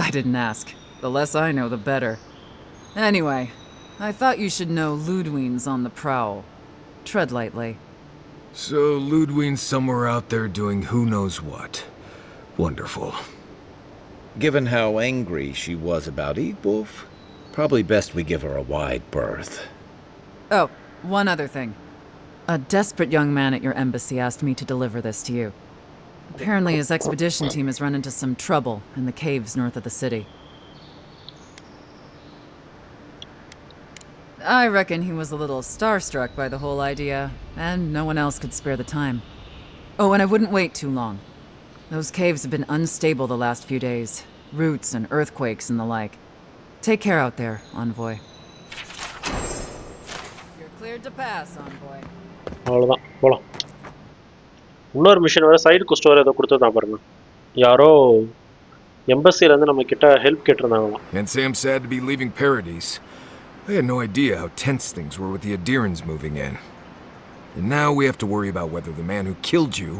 I didn't ask. The less I know, the better. Anyway, I thought you should know LÖDWYN's on the prowl. Tread lightly.
So LÖDWYN's somewhere out there doing who knows what. Wonderful.
Given how angry she was about Eagwolf, probably best we give her a wide berth.
Oh, one other thing. A desperate young man at your embassy asked me to deliver this to you. Apparently his expedition team has run into some trouble in the caves north of the city. I reckon he was a little starstruck by the whole idea, and no one else could spare the time. Oh, and I wouldn't wait too long. Those caves have been unstable the last few days. Roots and earthquakes and the like. Take care out there, Envoy. You're cleared to pass, Envoy.
அவ்வளோதான், போகலாம். இன்னொரு mission வேறு side குஸ்ட் வேறு ஏதோ கொடுத்துருந்தான் பாருங்க. யாரோ எம்பசிலேருந்து நம்ம கிட்ட help கேட்டிருந்தாங்களாம்.
And Sam sad to be leaving Paradise. I had no idea how tense things were with the Adirans moving in. And now we have to worry about whether the man who killed you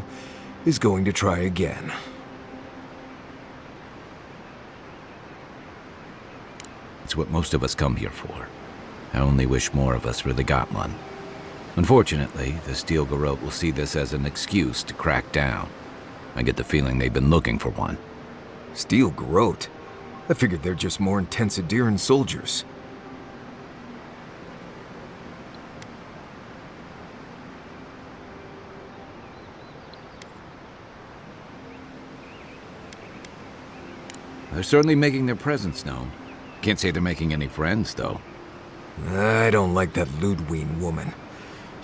is going to try again.
It's what most of us come here for. I only wish more of us really got one. Unfortunately, the Steel Garrote will see this as an excuse to crack down. I get the feeling they've been looking for one.
Steel Garrote? I figured they're just more intense Adiran soldiers.
They're certainly making their presence known. Can't say they're making any friends, though.
I don't like that LÖDWYN woman.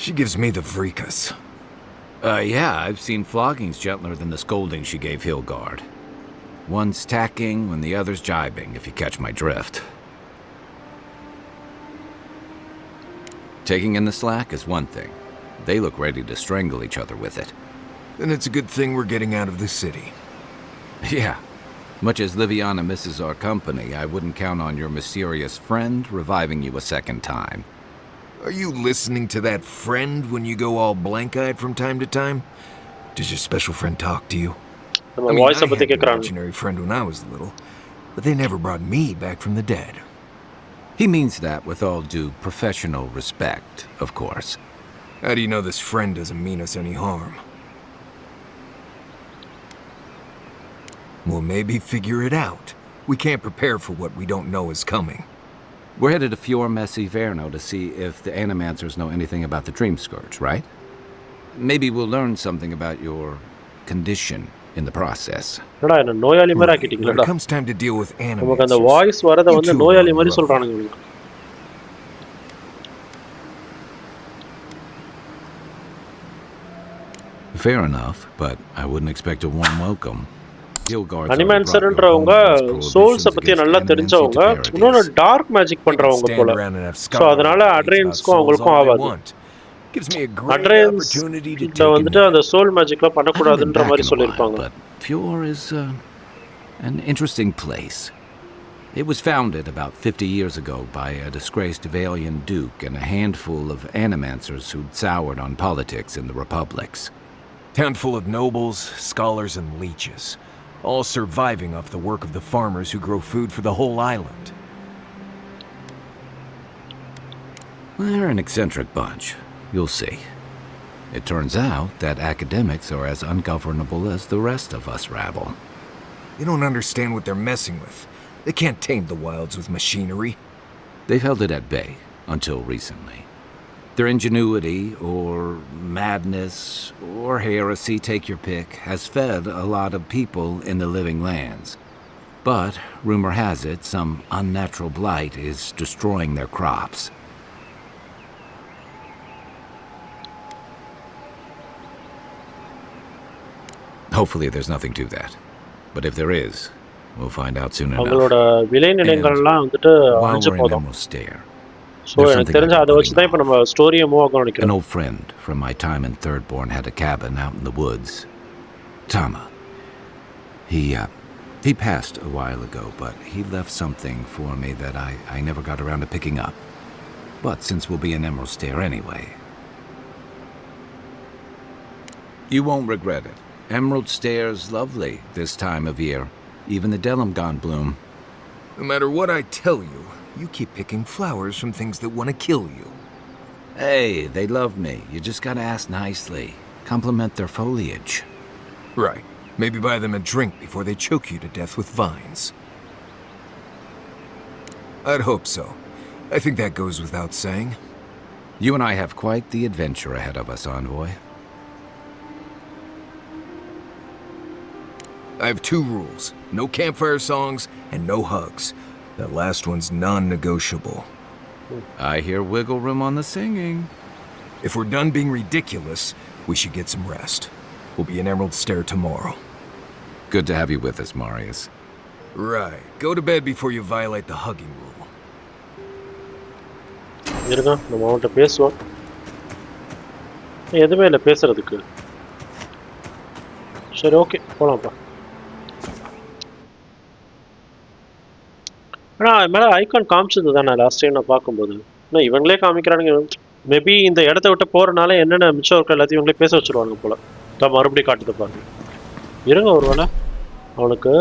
She gives me the vreekas.
Yeah, I've seen floggings gentler than the scolding she gave Hilgard. One's tacking when the other's jibing, if you catch my drift. Taking in the slack is one thing. They look ready to strangle each other with it.
Then it's a good thing we're getting out of the city.
Yeah. Much as Liviana misses our company, I wouldn't count on your mysterious friend reviving you a second time.
Are you listening to that friend when you go all blank-eyed from time to time? Does your special friend talk to you? I mean, I had an imaginary friend when I was little, but they never brought me back from the dead.
He means that with all due professional respect, of course.
How do you know this friend doesn't mean us any harm? Well, maybe figure it out. We can't prepare for what we don't know is coming.
We're headed to Fior Messi Verno to see if the Animancers know anything about the Dream Scourge, right? Maybe we'll learn something about your condition in the process.
என்னடா என்ன நோயாளி மாதிரி ஆக்கிட்டீங்களா?
When it comes time to deal with
நமக்கு அந்த
Animancers,
voice வரத வந்து நோயாளி மாதிரி சொல்றானுங்க இவங்க.
Fair enough, but I wouldn't expect a warm welcome.
அனிமேன்சர்ன்றவங்க சோல்ஸை பற்றி நல்லா தெரிஞ்சவங்க, இன்னொன்று டார்க் மேஜிக் பண்ணுறவங்க போல. ஸோ அதனால அட்ரையன்ஸ்க்கும் அவங்களுக்கும் ஆகாது. அட்ரையன்ஸ் வந்துட்டு அந்த சோல் மேஜிக்லாம் பண்ணக்கூடாதுன்ற மாதிரி சொல்லியிருப்பாங்க.
Fjord is an interesting place. It was founded about 50 years ago by a disgraced Avalian duke and a handful of animancers who'd soured on politics in the republics.
Town full of nobles, scholars, and leeches, all surviving off the work of the farmers who grow food for the whole island.
They're an eccentric bunch. You'll see. It turns out that academics are as ungovernable as the rest of us rabble.
You don't understand what they're messing with. They can't tame the wilds with machinery.
They've held it at bay until recently. Their ingenuity, or madness, or heresy, take your pick, has fed a lot of people in the living lands. But, rumor has it, some unnatural blight is destroying their crops. Hopefully there's nothing to that. But if there is, we'll find out soon enough.
அவங்களோட விளைநிலங்கள்லாம் வந்துட்டு அழிஞ்சு போதும். So எனக்கு தெரிஞ்ச அதை வச்சு தான் இப்போ நம்ம ஸ்டோரியை மூவ் ஆக நினைக்கிறேன்.
An old friend from my time in Third Born had a cabin out in the woods. Tama. He passed a while ago, but he left something for me that I never got around to picking up. But since we'll be in Emerald Stair anyway, you won't regret it. Emerald Stair's lovely this time of year. Even the Delimgon bloom.
No matter what I tell you, you keep picking flowers from things that want to kill you.
Hey, they love me. You just gotta ask nicely. Compliment their foliage.
Right. Maybe buy them a drink before they choke you to death with vines. I'd hope so. I think that goes without saying.
You and I have quite the adventure ahead of us, Envoy.
I have 2 rules. No campfire songs and no hugs. That last one's non-negotiable.
I hear wiggle room on the singing.
If we're done being ridiculous, we should get some rest. We'll be in Emerald Stair tomorrow.
Good to have you with us, Marius.
Right. Go to bed before you violate the hugging rule.
இருங்க, நம்ம அவன்கிட்ட பேசுவோம். எதுவுமே இல்லை பேசுறதுக்கு. சரி, okay, போலாம்ப்பா. ஆனால் அது மேலே ஐகான் காமிச்சது தானே லாஸ்ட் டைம் நான் பார்க்கும்போது. ஆனால் இவங்களே காமிக்கிறானுங்க. மேபி இந்த இடத்த விட்டு போகிறனால என்னென்ன மிச்சம் இருக்க எல்லாத்தையும் இவங்களே பேச வச்சுருவாங்க போல். தான் மறுபடியும் காட்டுது பாருங்க. இருங்க, ஒரு வேளை அவனுக்கு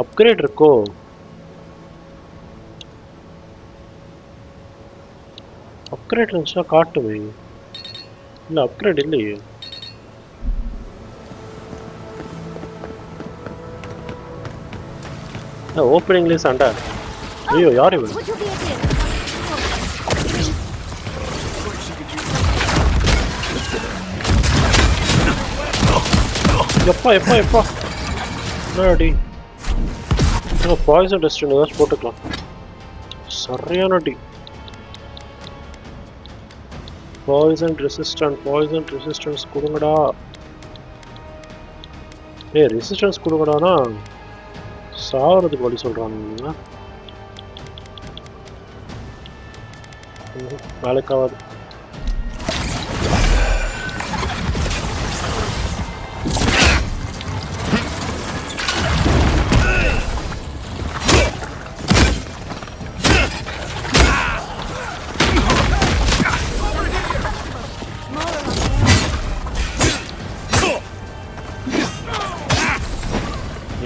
அப்கிரேட் இருக்கோ? அப்கிரேட் இருந்துச்சுன்னா காட்டுமே. இல்லை, அப்கிரேட் இல்லையே. ஓப்பனிங்லேயே சண்டை. ஐயோ, யார் இவன்? எப்பா எப்பா எப்பா என்னடி? பாய்சன் டெஸ்ட் ஏதாச்சும் போட்டுக்கலாம். சரியான டி. பாய்சன் ரெசிஸ்டன்ஸ் கொடுங்கடா. ரெசிஸ்டன்ஸ் கொடுங்கடானா சாவறதுக்கு வழி சொல்கிறானுங்க. வேலைக்காவது.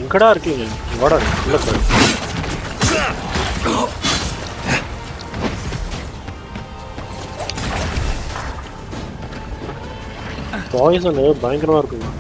எங்கடா இருக்கீங்க? வாடா, இல்லை சார். பாய்சன் பயங்கரமாக இருக்குங்க.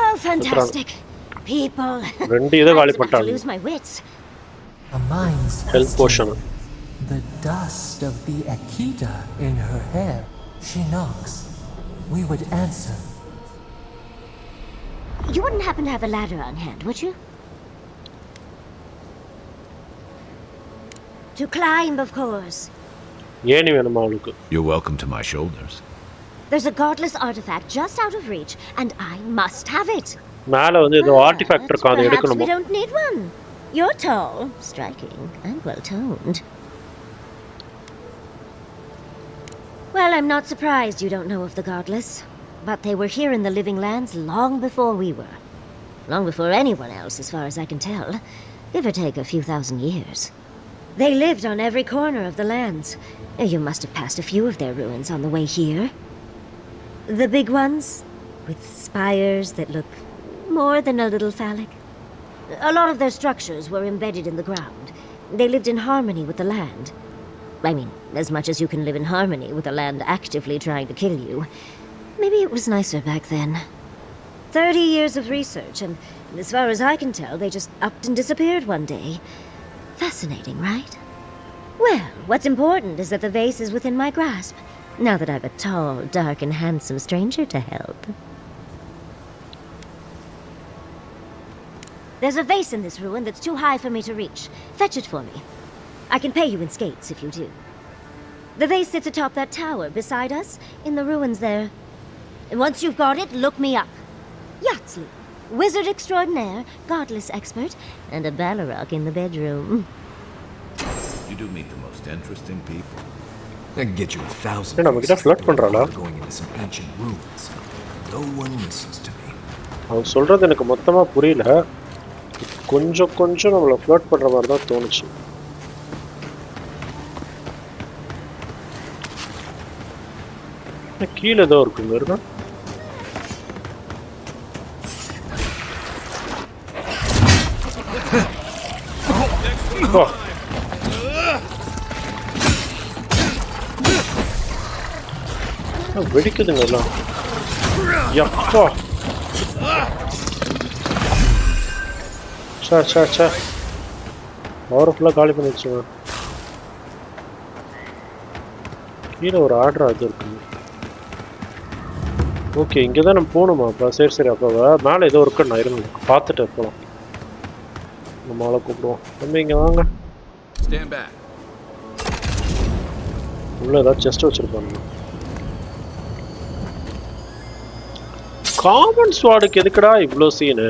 Oh, fantastic. People.
ரெண்டு இதை காலி பண்ணிட்டாங்க.
Lose my wits.
A mind's
health potion.
dust of the Akita in her hair. She knocks. We would answer.
You wouldn't happen to have a ladder on hand, would you? To climb, of course.
ஏணி வேணுமா அவளுக்கு?
You're welcome to my shoulders.
There's a godless artifact just out of reach, and I must have it.
மேல வந்து ஏதோ ஆர்ட்டிஃபேக்ட் இருக்கு, அதை
Perhaps we
எடுக்கணுமா?
don't need one. You're tall, striking, and well-toned. Well, I'm not surprised you don't know of the godless. But they were here in the living lands long before we were. Long before anyone else, as far as I can tell. Give or take a few thousand years. They lived on every corner of the lands. You must have passed a few of their ruins on the way here. The big ones, with spires that look more than a little phallic. A lot of their structures were embedded in the ground. They lived in harmony with the land. I mean, as much as you can live in harmony with the land actively trying to kill you. Maybe it was nicer back then. 30 years of research, and as far as I can tell, they just upped and disappeared one day. Fascinating, right? Well, what's important is that the vase is within my grasp, now that I've a tall, dark, and handsome stranger to help. There's a vase in this ruin that's too high for me to reach. Fetch it for me. I can pay you in skates if you do. The vase sits atop that tower beside us, in the ruins there. And once you've got it, look me up. Yatsley, wizard extraordinaire, godless expert, and a Balrog in the bedroom.
You do meet the most interesting people.
I can get you 1,000
நம்ம கிட்ட flirt பண்றாளா?
going into some ancient ruins. No one listens to me.
அவன் சொல்றது எனக்கு மொத்தமா புரியல. கொஞ்சம் கொஞ்சம் நம்மள ஃப்ளர்ட் பண்ற மாதிரி தான் தோணுச்சு. கீழே ஏதோ இருக்குங்க இருக்கா? வெடிக்குதுங்க எல்லாம். யப்பா. சே பவர்ஃபுல்லாக காலி பண்ணி வச்சுங்க. கீழே ஒரு ஆர்டர் அது இருக்குங்க. ஓகே, இங்கே தான் நம்ம போகணுமா? அப்போ சரி அப்போ மேலே ஏதோ இருக்குன்னு நான் இருங்க பார்த்துட்டு போகலாம். நம்ம ஆளை கூப்பிடுவோம். நம்ம இங்கே வாங்க. உள்ள ஏதாவது செஸ்ட் வச்சுருப்பாங்க. காமன் ஸ்வாடுக்கு எதுக்குடா இவ்வளோ சீனு?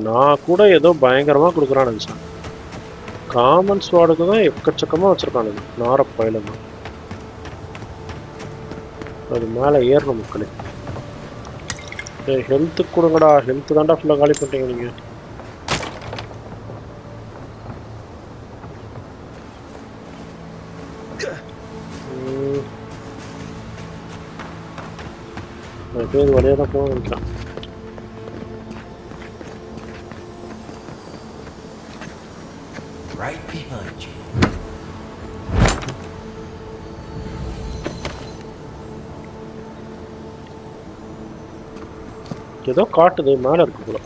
நான் கூட ஏதோ பயங்கரமாக கொடுக்குறான்னு நினச்சேன். காமன் ஸ்வாடுக்கு தான் எக்கச்சக்கமாக வச்சுருக்கானுங்க. நாரப்பயில தான் அது மேலே ஏறணும் மக்களே. ஹெல்த்துக்கு கொடுங்கடா. ஹெல்த்து தாண்டா ஃபுல்லாக காலி பண்ணிட்டீங்க நீங்கள். பேர் வழியாக தான் போக நினைக்கிறேன்.
Right behind you.
ஏதோ காட்டுது மேலே இருக்கு போல.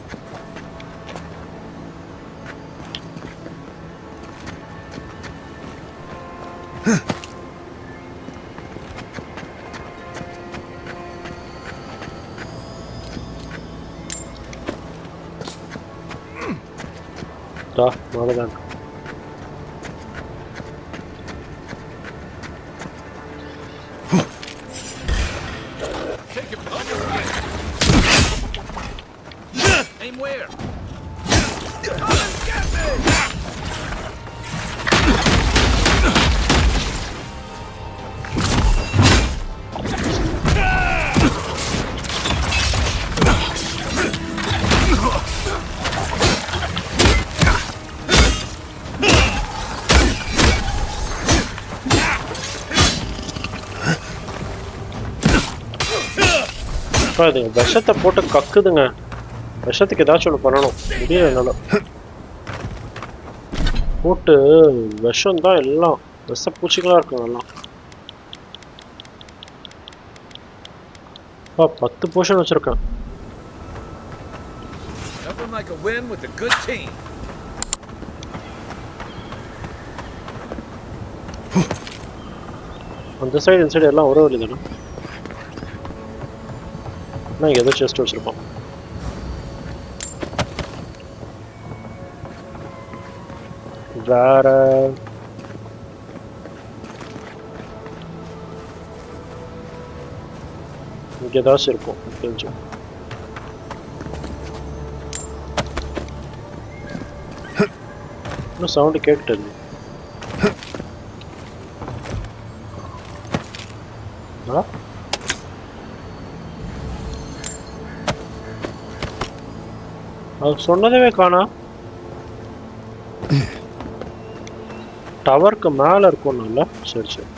மேலதான் இதுங்க விஷத்தை போட்டு கக்குதுங்க. விஷத்துக்கு ஏதாச்சும் ஒன்று பண்ணணும். முடியல என்னால. போட்டு விஷம் தான் எல்லாம். விஷ பூச்சிகளாக இருக்குங்க எல்லாம். 10 போர்ஷன் வச்சிருக்கேன். அந்த சைடு இந்த சைடு எல்லாம் ஒரே வழி தானே. நான் ஏதோ செஸ்ட் வச்சிருப்போம். வேற இங்கே ஏதாச்சும் இருக்கும் தெரிஞ்சு. இன்னும் சவுண்டு கேட்டுட்டு அது சொன்னதவே காணா. டவருக்கு மேல இருக்கும்ல. சரி சரி,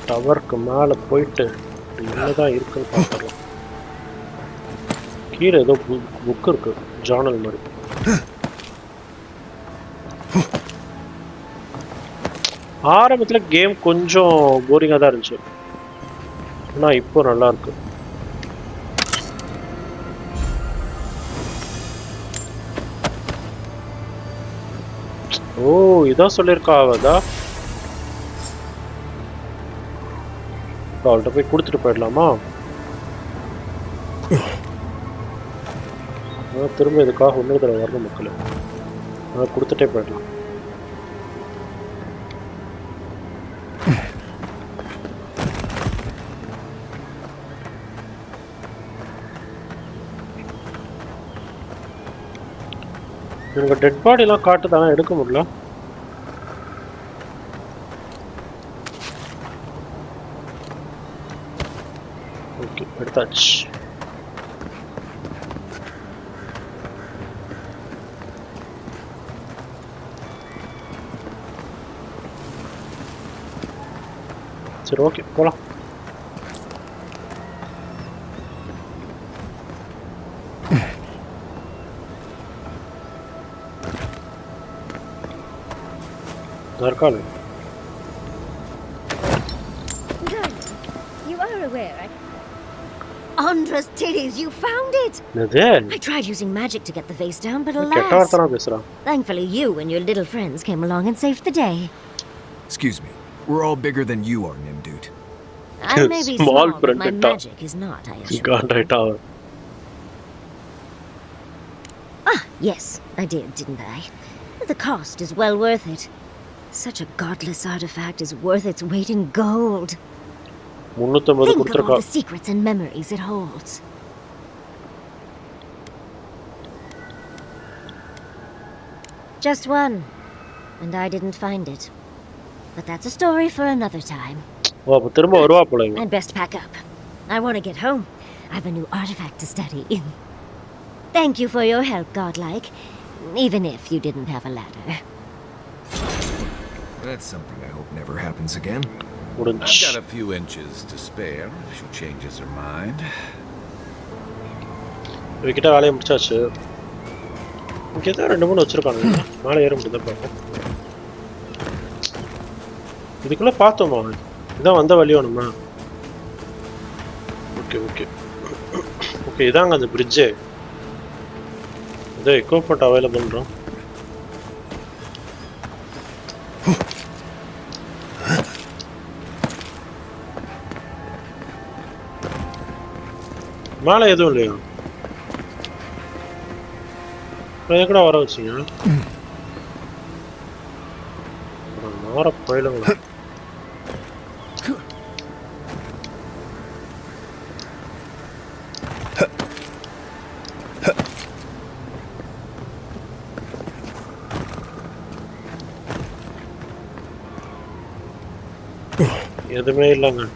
டவருக்கு மேல போயிட்டு என்னதான் இருக்குன்னு பார்க்கலாம். கீழே ஏதோ புக் இருக்கு, ஜார்னல் மாதிரி. ஆரம்பத்தில் கேம் கொஞ்சம் போரிங்காக தான் இருந்துச்சு, ஆனால் இப்போ நல்லா இருக்கு. ஓ, இதான் சொல்லியிருக்கா அவதா. அவள்கிட்ட போய் கொடுத்துட்டு போயிடலாமா? திரும்ப இதுக்காக இன்னொரு தடவை வரணும் மக்கள். அதை கொடுத்துட்டே போயிடலாம். எனக்கு டெட் பாடிலாம் காட்டுதானா, எடுக்க முடியல. ஓகே, எடுத்தாச்சு. சரி ஓகே, போகலாம். Darkal.
You are aware. Andra's titties, you found it!
Then?
I tried using magic to get the vase down, but alas. Thankfully you and your little friends came along and saved the day.
Excuse me. We're all bigger than you are, Nimdude.
I may be small, but my magic is not, I assure you.
God, right tower.
Ah, yes, I did, didn't I? The cost is well worth it. Such a godless artifact is worth its weight in gold. Think of all the secrets and memories it holds. Just one, and I didn't find it. But that's a story for another time. I'd best pack up. I want to get home. I've a new artifact to study. Thank you for your help, godlike, even if you didn't have a ladder.
That's something I hope never happens again.
I've got a few inches to spare if she changes her mind.
விக்கிட்ட வேலையை முடிச்சாச்சு. இங்கே தான் 2-3 வச்சிருக்காங்க. மேலே ஏற முடியுதா பார்ப்போம். இதுக்குள்ள பார்த்தோமா? இதான் வந்த வழியோ நம்ம. ஓகே ஓகே ஓகே, இதாங்க அந்த பிரிட்ஜு. இதோ எக்யூப்மெண்ட் அவைலபிள்ன்றோம். மேலே எதுவும் இல்லையா? கூட வர வச்சிங்க மாற போயிடுங்களா? எதுவுமே இல்லைங்க.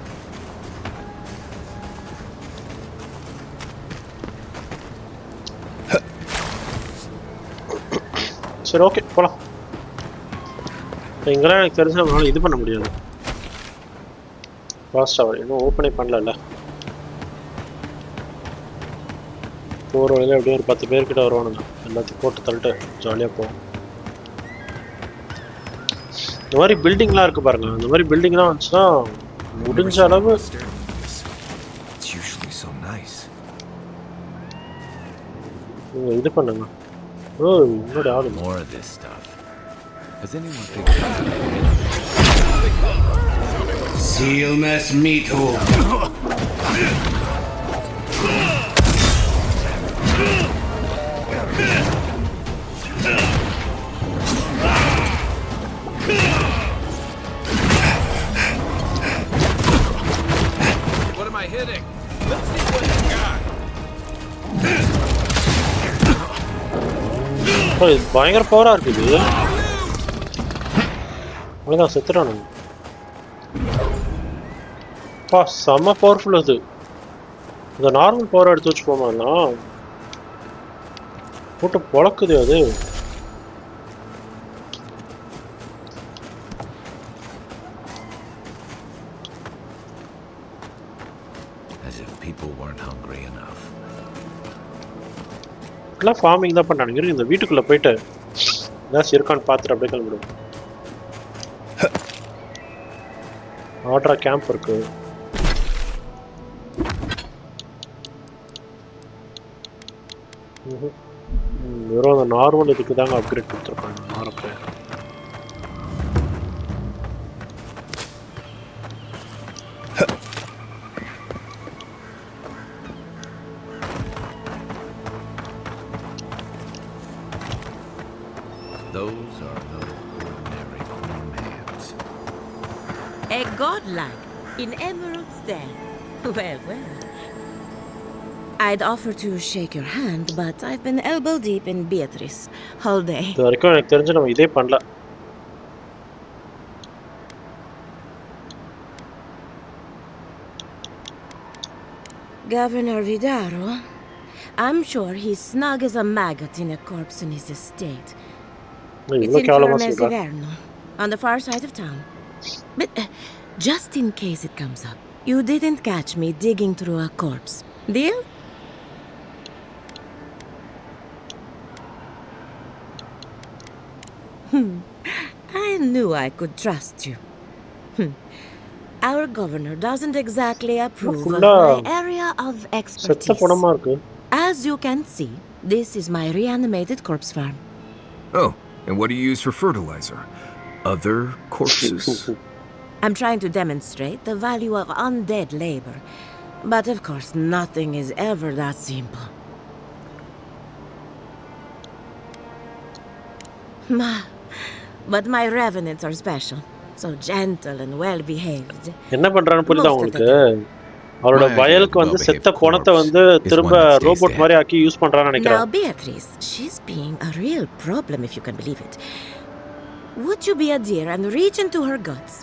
சரி ஓகே, போகலாம். இங்கெல்லாம் எனக்கு தெரிஞ்சு நம்மளால இது பண்ண முடியாது. ஃபாஸ்ட் அவர் இன்னும் ஓப்பனே பண்ணல. போகிற வழியில் எப்படியும் ஒரு 10 பேர்கிட்ட வருவானுங்க. எல்லாத்தையும் போட்டு தள்ளிட்டு ஜாலியாக போவோம். இந்த மாதிரி பில்டிங்லாம் இருக்குது பாருங்க. அந்த மாதிரி பில்டிங்லாம் வந்துச்சுன்னா முடிஞ்ச அளவு நீங்கள் இது பண்ணுங்க. Oh, more of this stuff.
Has anyone figured out
Seal mess meat hole.
What am I hitting? Let's see what you got.
இது பயங்கர பவரா இருக்குது. அவ்வளோதான் செத்துறானு. பா செம்ம பவர்ஃபுல் அது. இந்த நார்மல் பவர் எடுத்து வச்சு போமாண்ணா போட்டு பொழக்குது அது.
As if people weren't hungry enough.
எல்லாம் ஃபார்மிங் தான் பண்ணானுங்க. இந்த வீட்டுக்குள்ள போயிட்டு ஏதாச்சும் இருக்கான்னு பார்த்துட்டு அப்படியே கிளம்பிடுவோம். ஆர்டரா கேம்ப் இருக்கு. வெறும் அந்த நார்மல் இதுக்கு தாங்க அப்கிரேட் கொடுத்துருக்காங்க. Normal
Those are no ordinary farm hands.
A godlike in emeralds there. Well, well. I'd offer to shake your hand, but I've been elbow deep in Beatrice all day.
இது வரைக்கும் எனக்கு தெரிஞ்சு நம்ம இதே பண்ணல.
Governor Vidaro, I'm sure he's snug as a maggot in a corpse in his estate. It's in Verno, on the far side of town. But just in case it comes up, you didn't catch me digging through a corpse. Deal? I knew I could trust you. Our governor doesn't exactly approve of my area of expertise. As you can see, this is my reanimated corpse farm.
Oh, and what do you use for fertilizer? Other corpses?
I'm trying to demonstrate the value of undead labor. But of course, nothing is ever that simple. But my revenants are special. So gentle and well-behaved.
என்ன பண்றான்னு புரியுதா உங்களுக்கு? அவரோட வயலுக்கு வந்து செத்த பணத்தை வந்து திரும்ப ரோபோட் மாதிரி ஆக்கி யூஸ் பண்றான்னு நினைக்கிறேன்.
Now Beatrice, she's being a real problem if you can believe it. Would you be a dear and reach into her guts?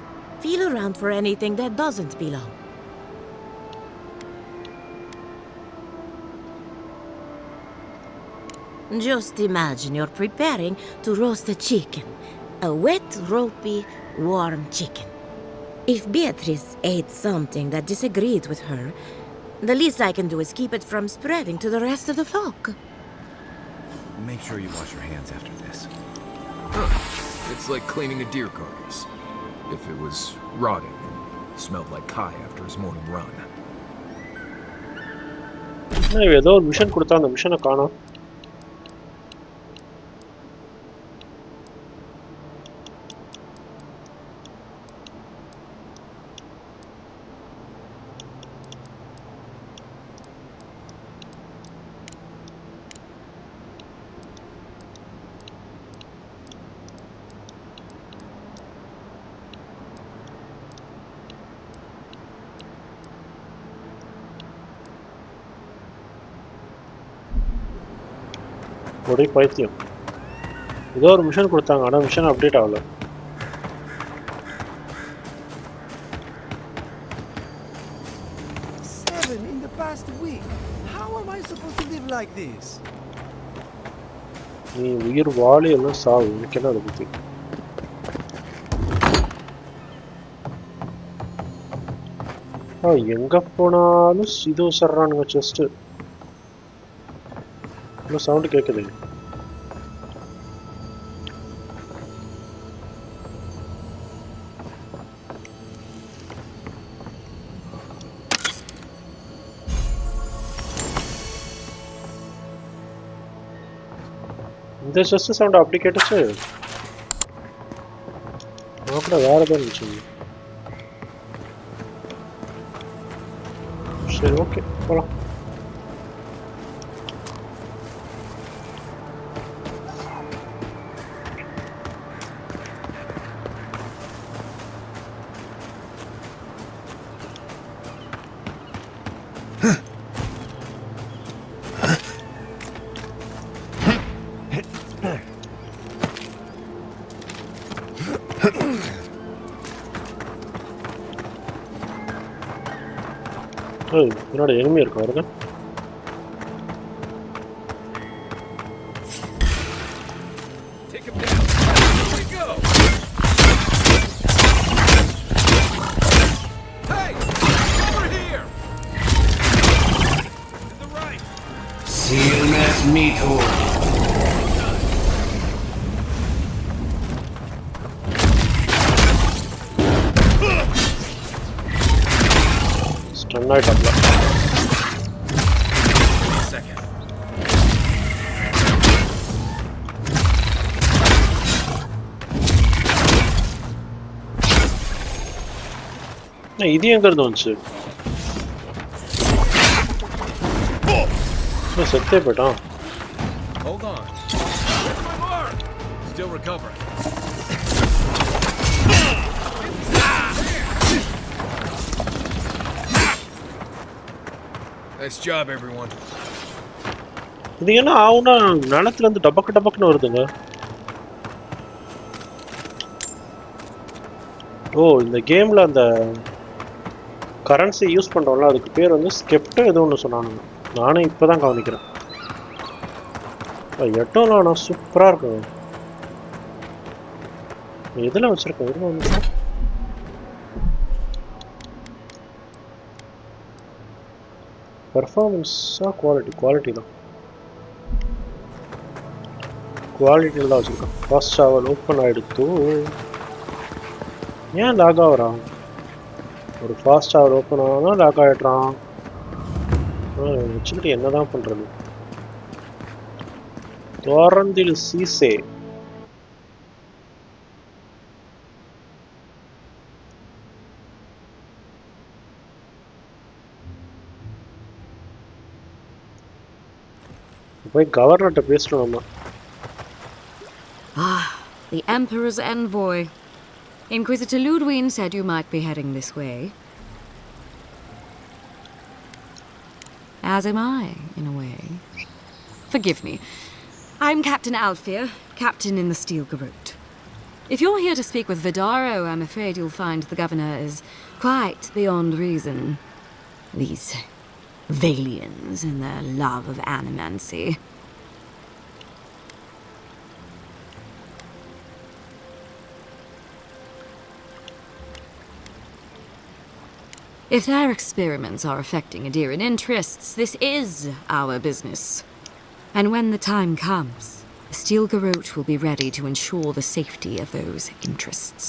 Feel around for anything that doesn't belong. Just imagine you're preparing to roast a chicken. A wet, ropey, warm chicken. If Beatrice ate something that disagreed with her, the least I can do is keep it from spreading to the rest of the flock.
Make sure you wash your hands after this.
Huh. It's like cleaning a deer carcass. If it was rotting and smelled like Kai after his morning run.
ஏதோ ஒரு mission கொடுத்தா அந்த மிஷனை காணோம். ஒரே பைத்தியம். ஏதோ ஒரு mission கொடுத்தாங்க, ஆனால் மிஷன் அப்டேட் ஆகல.
In the past week. How am I supposed to live like this?
நீ உயிர் வாழி எல்லாம் சாவு, எனக்கு என்ன அதை பற்றி. எங்க போனாலும் இது சர்றானுங்க செஸ்ட். சவுண்ட் கேக்குது. இந்த செஸ்ட் சவுண்ட் அப்படி கேட்டுச்சு. கூட வேற ஏதோ இருந்துச்சு. சரி ஓகே போலாம். என்னோட எனிமி இருக்கு வருங்க.
Sealness meathood.
Stun ஆயிட்டாப்ல. இது எங்க இருந்து வந்துச்சு? செத்தே போயிட்டான்.
Hold on. Where's my mark? Still recovering. Nice job, everyone.
இது என்ன ஆகுனா நிலத்துல இருந்து டபக்கு டபக்குன்னு வருதுங்க. ஓ இந்த கேம்ல அந்த கரன்சி யூஸ் பண்றோம்ல அதுக்கு பேர் வந்து ஸ்கெப்ட் ஏதோ ஒன்று சொன்னானுங்க. நானே இப்போதான் கவனிக்கிறேன். எட்டோலாம் சூப்பரா இருக்கும். எதுல வச்சிருக்கேன் எதுல வந்து பெர்ஃபார்மன்ஸா குவாலிட்டி தான். குவாலிட்டியில் தான் வச்சுருக்கேன். ஃபர்ஸ்ட் ஷவர் ஓப்பன் ஆகிடுத்து. ஏன் லாக் ஆகுறான்? ஒரு ஃபாஸ்ட் ஷவர் ஓப்பன் ஆனால் லாக் ஆகிடுறான். வச்சுக்கிட்டு என்ன தான் பண்ணுறது? தோரந்தில் சீசே போய் கவர்னர்கிட்ட பேசணும் நம்ம.
The Emperor's envoy. Inquisitor LÖDWYN said you might be heading this way. As am I, in a way. Forgive me. I'm Captain Alfear, captain in the Steel Garrote. If you're here to speak with Vidaro, I'm afraid you'll find the governor is quite beyond reason. These Valians and their love of animancy. If their experiments are affecting Adirian interests, this is our business. And when the time comes, the Steel Garrote will be ready to ensure the safety of those interests.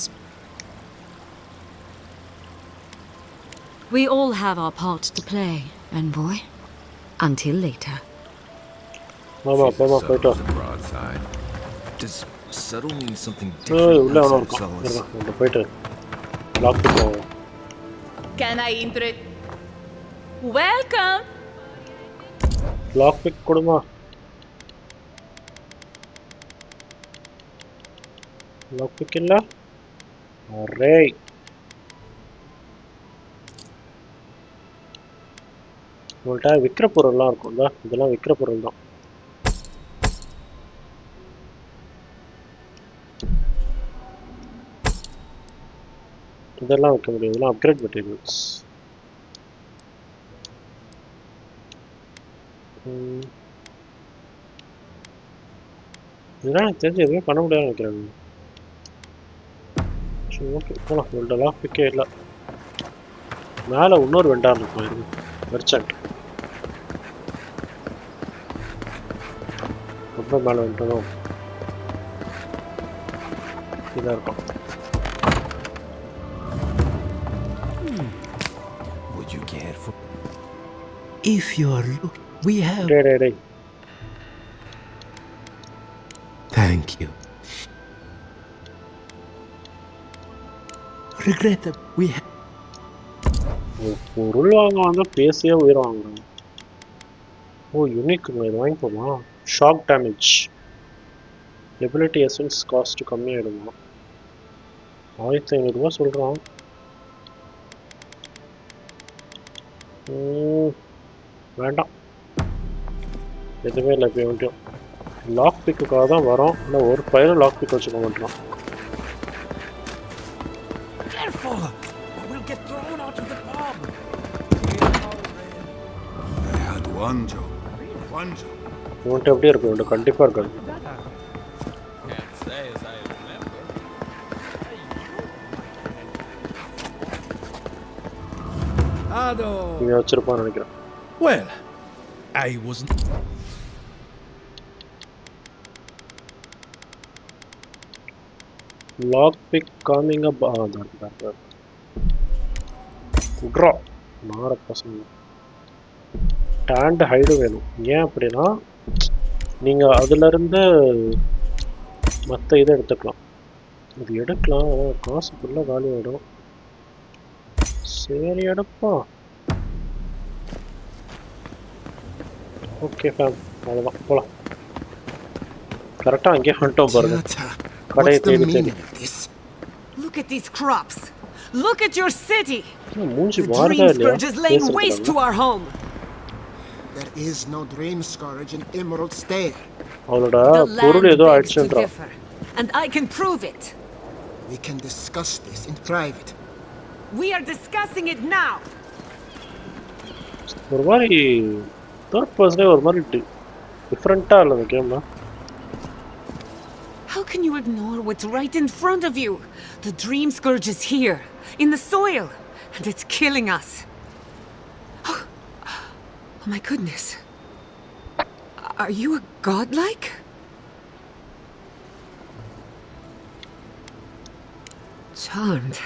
We all have our part to play, envoy. Until later.
Broadside. Does subtle mean something different outside of Solace?
Can I introduce? Welcome.
Lockpick கொடுமா. Lockpick இல்ல. Array. உங்கள்ட்ட விக்கிற பொருள்லாம் இருக்கும்ல. இதெல்லாம் விக்கிற பொருள் தான். இதெல்லாம் வைக்க முடியும். இதெல்லாம் அப்கிரேட் மெட்டீரியல்ஸ். இதெல்லாம் எனக்கு தெரிஞ்சு எதுவுமே பண்ண முடியாதுன்னு நினைக்கிறேன். சரி ஓகே போகலாம். உங்கள்ட்ட லாக் பிக்கே இல்லை. மேலே இன்னொரு வெண்டார் இருக்கும். இருக்கு மெர்ச்சன்ட். ரொம்ப மேலே வந்துட்டதும் இதாக இருக்கும்.
Would you care for? If you're looking, we have.
Day.
Thank you. Regrettably, we have.
பொருள் வாங்க வந்தா பேசியே உயிர் வாங்குறாங்க. ஓ யூனிக்குங்க, இது வாங்கிப்போமா? Shock damage ability essence cost கம்மியாயிடுமா? 1500 ரூபா சொல்கிறான். வேண்டாம், எதுவுமே இல்லை. இப்போ வந்துட்டு லாக் பிக்குக்காக தான் வரோம். இல்லை ஒரு பயிரும் லாக் பிக் வச்சுக்க மாட்டோம். இவன்ட்டு எப்படி இருக்கும்? இவன்ட்டு கண்டிப்பாக இருக்காது. இங்கே வச்சிருப்பான்னு நினைக்கிறேன்.
Well, I wasn't.
Lock pick coming up. That. Draw. மாற பசங்க. டேண்ட் ஹைடு வேணும். ஏன் அப்படின்னா நீங்கள் அதிலிருந்து மற்ற இதை எடுத்துக்கலாம். இது எடுக்கலாம், காசு ஃபுல்லாக காலி ஆகிடும். சரி எடுப்பா. ஓகே ஃபேம், அவ்வளோதான், போகலாம். கரெக்டாக அங்கேயே வந்துட்டோம் பாருங்க. கடையை தேடி தேடி.
Look at these crops. Look at your city.
மூஞ்சி
The
மாறுதா
dream
இல்லையா?
scourge is laying waste to our home.
There is no dream scourge in Emerald Stair.
அவளோட
The
பொருள்
land
ஏதோ
begs to
ஆயிடுச்சுன்றா.
differ, and I can prove it.
We can discuss this in private.
We are discussing it now.
ஒரு மாதிரி third பர்சனே ஒரு மாதிரி டிஃப்ரெண்ட்டாக இல்லை இந்த கேம்ல.
How can you ignore what's right in front of you? The dream scourge is here, in the soil, and it's killing us. Oh my goodness. Are you a godlike? Charmed.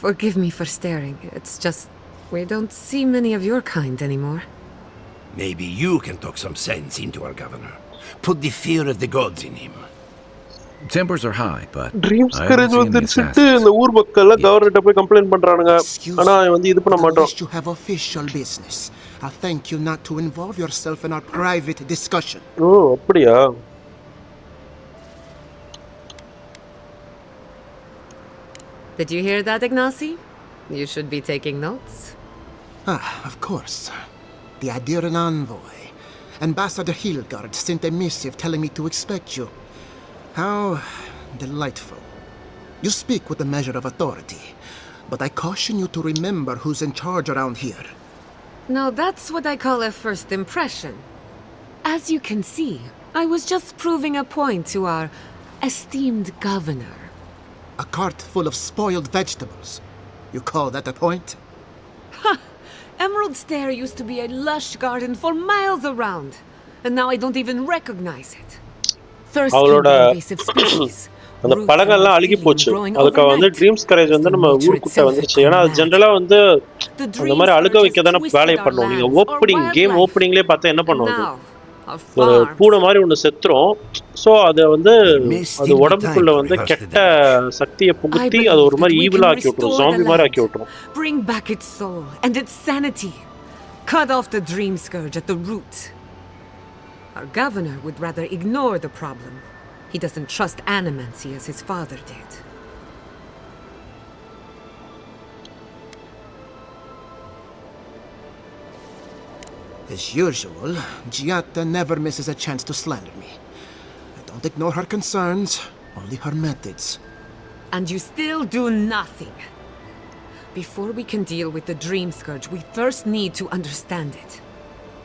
Forgive me for staring. It's just we don't see many of your kind anymore.
Maybe you can talk some sense into our governor. Put the fear of the gods in him.
Tempers are high, but
dreams
I
courage
haven't seen the
வந்துருச்சுட்டு
assassins.
இந்த ஊர் மக்கள் கவர்னர்கிட்ட போய் complaint பண்றானுங்க. ஆனா வந்து இது பண்ண
I
மாட்டோம்.
wish to have official business. I thank you not to involve yourself in our private discussion.
ஓ அப்படியா?
Did you hear that, Ignacy? You should be taking notes.
Of course. The Adiran envoy, Ambassador Hilgard, sent a missive telling me to expect you. How delightful. You speak with a measure of authority, but I caution you to remember who's in charge around here.
Now that's what I call a first impression. As you can see, I was just proving a point to our esteemed governor.
A cart full of spoiled vegetables. You call that a point?
Ha! Emerald Stair used to be a lush garden for miles around, and now I don't even recognize it. Thirst
அவளோட
can be invasive species.
அந்த பழங்கள்லாம் அழுகி போச்சு. அதுக்கு வந்து dreams courage வந்து நம்ம ஊருக்குள்ள வந்துருச்சு. ஏன்னா அது ஜென்ரலா வந்து அந்த மாதிரி அழுக வைக்க தானே வேலையை பண்ணுவோம். நீங்க ஓப்பனிங் கேம் ஓப்பனிங்லேயே பார்த்தா என்ன பண்ணுவோம்? ஒரு பூனை மாதிரி ஒன்று செத்துரும். ஸோ அதை வந்து அது உடம்புக்குள்ள வந்து கெட்ட சக்தியை புகுத்தி அது ஒரு மாதிரி ஈவிலா ஆக்கி விட்டுரும், ஜாம்பி மாதிரி ஆக்கி விட்டுரும்.
Bring back its soul and its sanity. Cut off the dream scourge at the root. Our governor would rather ignore the problem. He doesn't trust animancy as his father did.
As usual, Giatta never misses a chance to slander me. I don't ignore her concerns, only her methods.
And you still do nothing. Before we can deal with the dream scourge, we first need to understand it.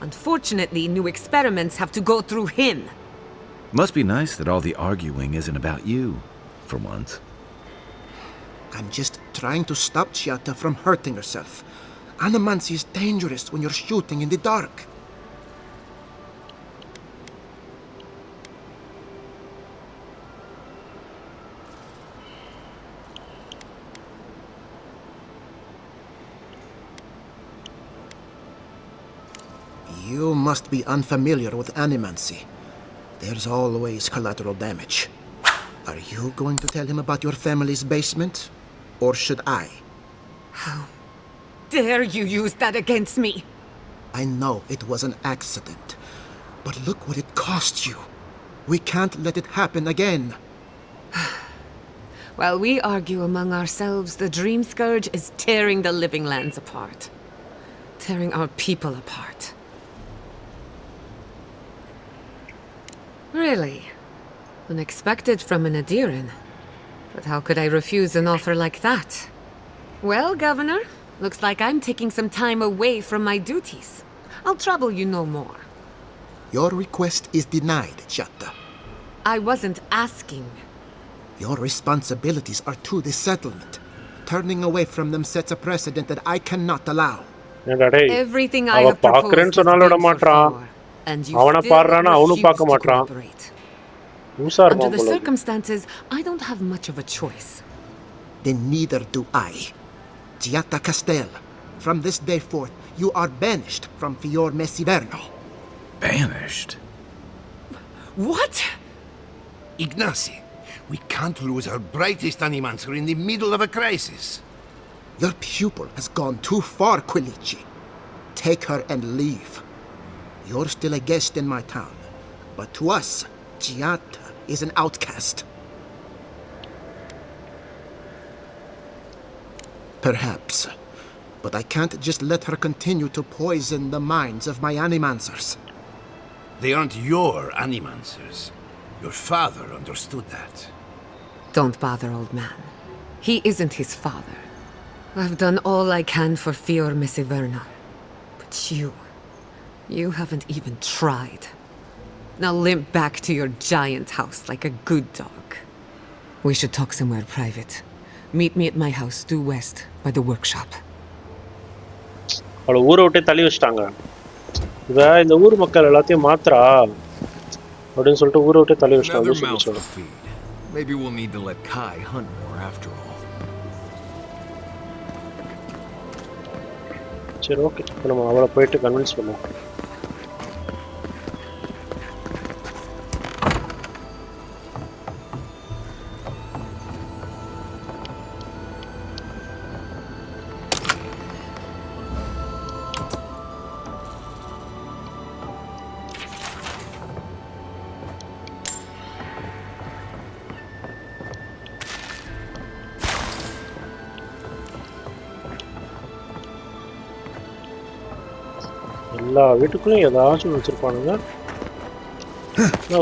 Unfortunately, new experiments have to go through him.
Must be nice that all the arguing isn't about you, for once.
I'm just trying to stop Giatta from hurting herself. Animancy is dangerous when you're shooting in the dark. You must be unfamiliar with animancy. There's always collateral damage. Are you going to tell him about your family's basement? Or should I?
How dare you use that against me?
I know it was an accident, but look what it cost you. We can't let it happen again.
While we argue among ourselves, the Dream Scourge is tearing the living lands apart. Tearing our people apart. Really? Unexpected from an Adiran. But how could I refuse an offer like that? Well, Governor, looks like I'm taking some time away from my duties. I'll trouble you no more.
Your request is denied, Chatta.
I wasn't asking.
Your responsibilities are to the settlement. Turning away from them sets a precedent that I cannot allow.
Everything I have proposed has been for four, and you still refuse to cooperate. Under the circumstances, I don't have much of a choice.
Then neither do I. Giatta Castel, from this day forth, you are banished from Fior Messiverno.
Banished?
What?
Ignacy, we can't lose our brightest animancer in the middle of a crisis.
Your pupil has gone too far, Quilici. Take her and leave. You're still a guest in my town, but to us, Giatta is an outcast. Perhaps, but I can't just let her continue to poison the minds of my animancers.
They aren't your animancers. Your father understood that.
Don't bother, old man. He isn't his father. I've done all I can for Fior Messiverno. But you haven't even tried. Now limp back to your giant house like a good dog. We should talk somewhere private. Meet me at my house due west by the workshop.
அவளை ஊரை விட்டே தள்ளி வச்சிட்டாங்க. இவ இந்த ஊர் மக்கள் எல்லாத்தையும் மாத்திரா அப்படின்னு சொல்லிட்டு ஊரை விட்டே தள்ளி வச்சிட்டாங்க.
Maybe we'll need to let Kai hunt more after all.
சரி ஓகே, நம்ம அவளை போயிட்டு கன்வின்ஸ் பண்ணுவோம். எல்லா வீட்டுக்குள்ளேயும் ஏதாச்சும் வச்சிருப்பானுங்க.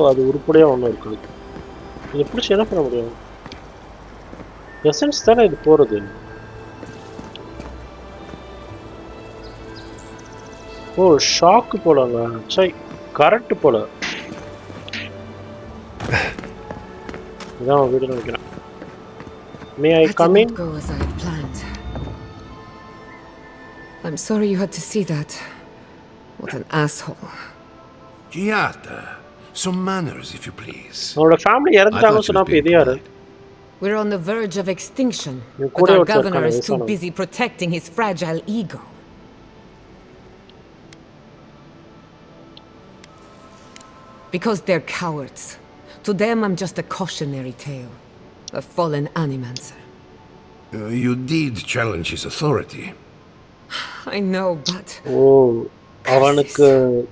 அது உருப்படியாக ஒன்றும் இருக்குது. இது பிடிச்சி என்ன பண்ண முடியும்? எசன்ஸ் தானே இது போகிறது. ஓ ஷாக்கு போலங்க. சை கரெக்டு போல. இதான் வீடு நினைக்கிறேன். May I come in?
Go as I had planned. I'm sorry you had to see that. What an asshole.
Giatta, some manners if you please.
அவரோட ஃபேமிலி இறந்துட்டாங்கன்னு சொன்னா அப்ப இது யாரு?
We're on the verge of extinction, but our governor is too busy protecting his fragile ego. Because they're cowards. To them, I'm just a cautionary tale. A fallen animancer.
You did challenge his authority.
I know, but...
Oh, அவனுக்கு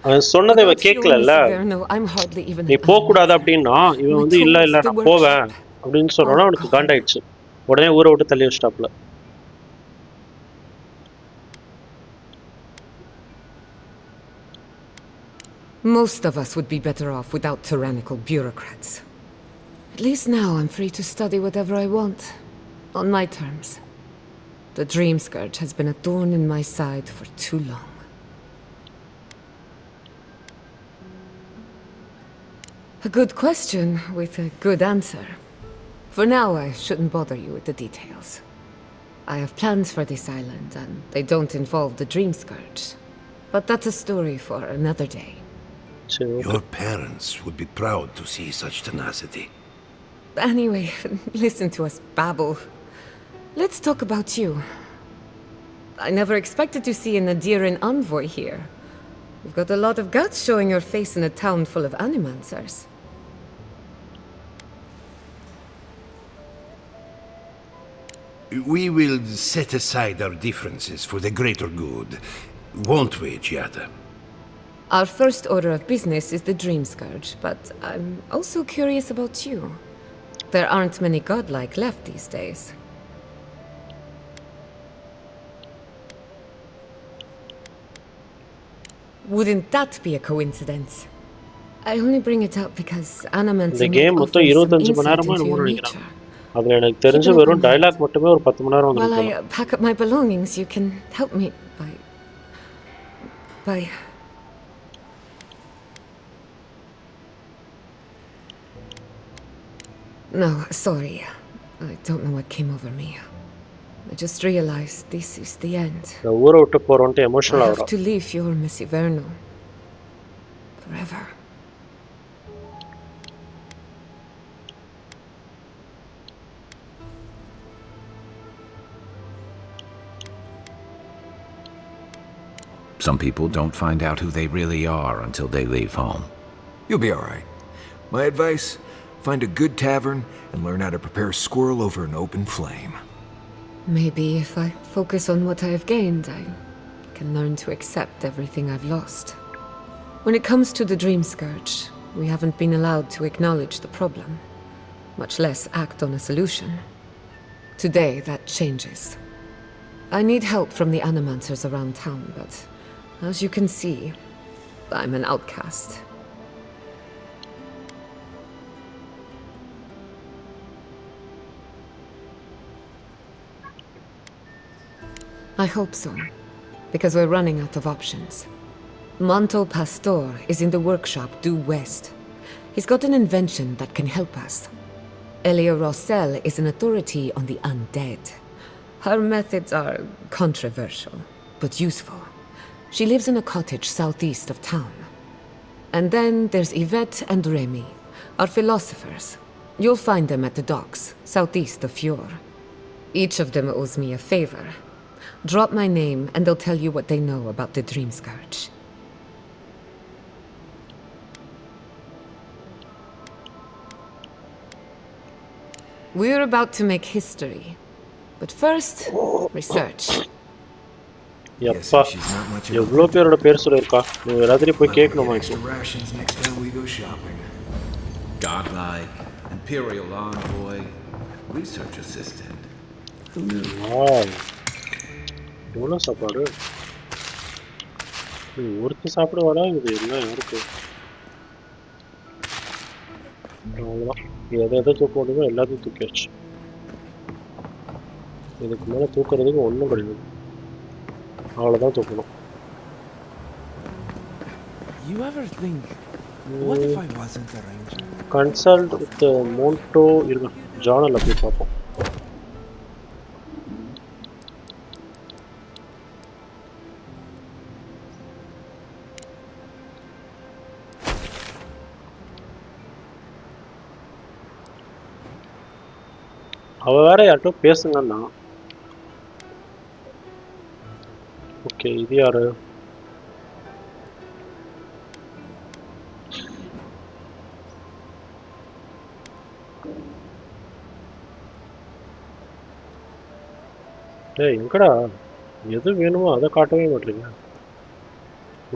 அவன் சொன்னதை இவன் கேட்கலல்ல. நீ போகக்கூடாது அப்படின்னா இவன் வந்து இல்லை இல்லை நான் போவேன் அப்படின்னு சொன்னோன்னா அவனுக்கு காண்டாயிடுச்சு. உடனே ஊரை விட்டு தள்ளி வச்சிட்டாப்புல.
Most of us would be better off without tyrannical bureaucrats. At least now I'm free to study whatever I want, on my terms. The Dream Scourge has been a thorn in my side for too long. A good question with a good answer. For now, I shouldn't bother you with the details. I have plans for this island, and they don't involve the Dream Scourge. But that's a story for another day.
Your parents would be proud to see such tenacity.
Anyway, listen to us babble. Let's talk about you. I never expected to see an Adiran envoy here. You've got a lot of guts showing your face in a town full of animancers.
We will set aside our differences for the greater good, won't we, Giada?
Our first order of business is the Dream Scourge, but I'm also curious about you. There aren't many godlike left these days. Wouldn't that be a coincidence? I only bring it up because Animants
இந்த game மொத்தம் 25 மணி நேரமா என்னமோ நினைக்கிறேன். அதுல எனக்கு தெரிஞ்ச வெறும் dialogue மட்டுமே ஒரு 10 மணி நேரம்
While
வந்திருக்கு.
I pack up my belongings, you can help me by... No, sorry. I don't know what came over me. I just realized this is the end.
இந்த ஊரை விட்டு போறோம்ட்டு எமோஷனல்
I have
ஆகுறோம்.
to leave your Messiverno. Forever.
Some people don't find out who they really are until they leave home.
You'll be alright. My advice, find a good tavern and learn how to prepare a squirrel over an open flame.
Maybe if I focus on what I have gained, I can learn to accept everything I've lost. When it comes to the Dream Scourge, we haven't been allowed to acknowledge the problem, much less act on a solution. Today, that changes. I need help from the animancers around town, but as you can see, I'm an outcast. I hope so, because we're running out of options. Manto Pastor is in the workshop due west. He's got an invention that can help us. Elia Rossell is an authority on the undead. Her methods are controversial, but useful. She lives in a cottage southeast of town. And then there's Yvette and Remy, our philosophers. You'll find them at the docks, southeast of Fjord. Each of them owes me a favor. Drop my name and they'll tell you what they know about the Dream Scourge. We're about to make history. But first, research.
எப்பா எவ்வளோ பேரோட பேர் சொல்லியிருக்கா நீ எல்லாத்தையும் போய் கேட்கணுமா
Godlike, Imperial Envoy, Research Assistant.
எவ்வளோ சாப்பாடு ஒருத்தி சாப்பிடுவாடா இது என்ன யாருக்கு அவ்வளோதான் எதை எதை தூக்க முடியுமோ எல்லாத்தையும் தூக்கியாச்சு இதுக்கு மேலே தூக்குறதுக்கு ஒன்றும் கிடையாது அவ்வளோதான் தூக்கணும்
You ever think, what if I wasn't a ranger?
Consult with Monto இருங்க ஜானல்ல போய் பார்ப்போம் அவ வேற யார்கிட்ட பேசுங்கன்னா ஓகே இது யாரு டேய் எங்கடா எது வேணுமோ அதை காட்டவே மாட்டீங்க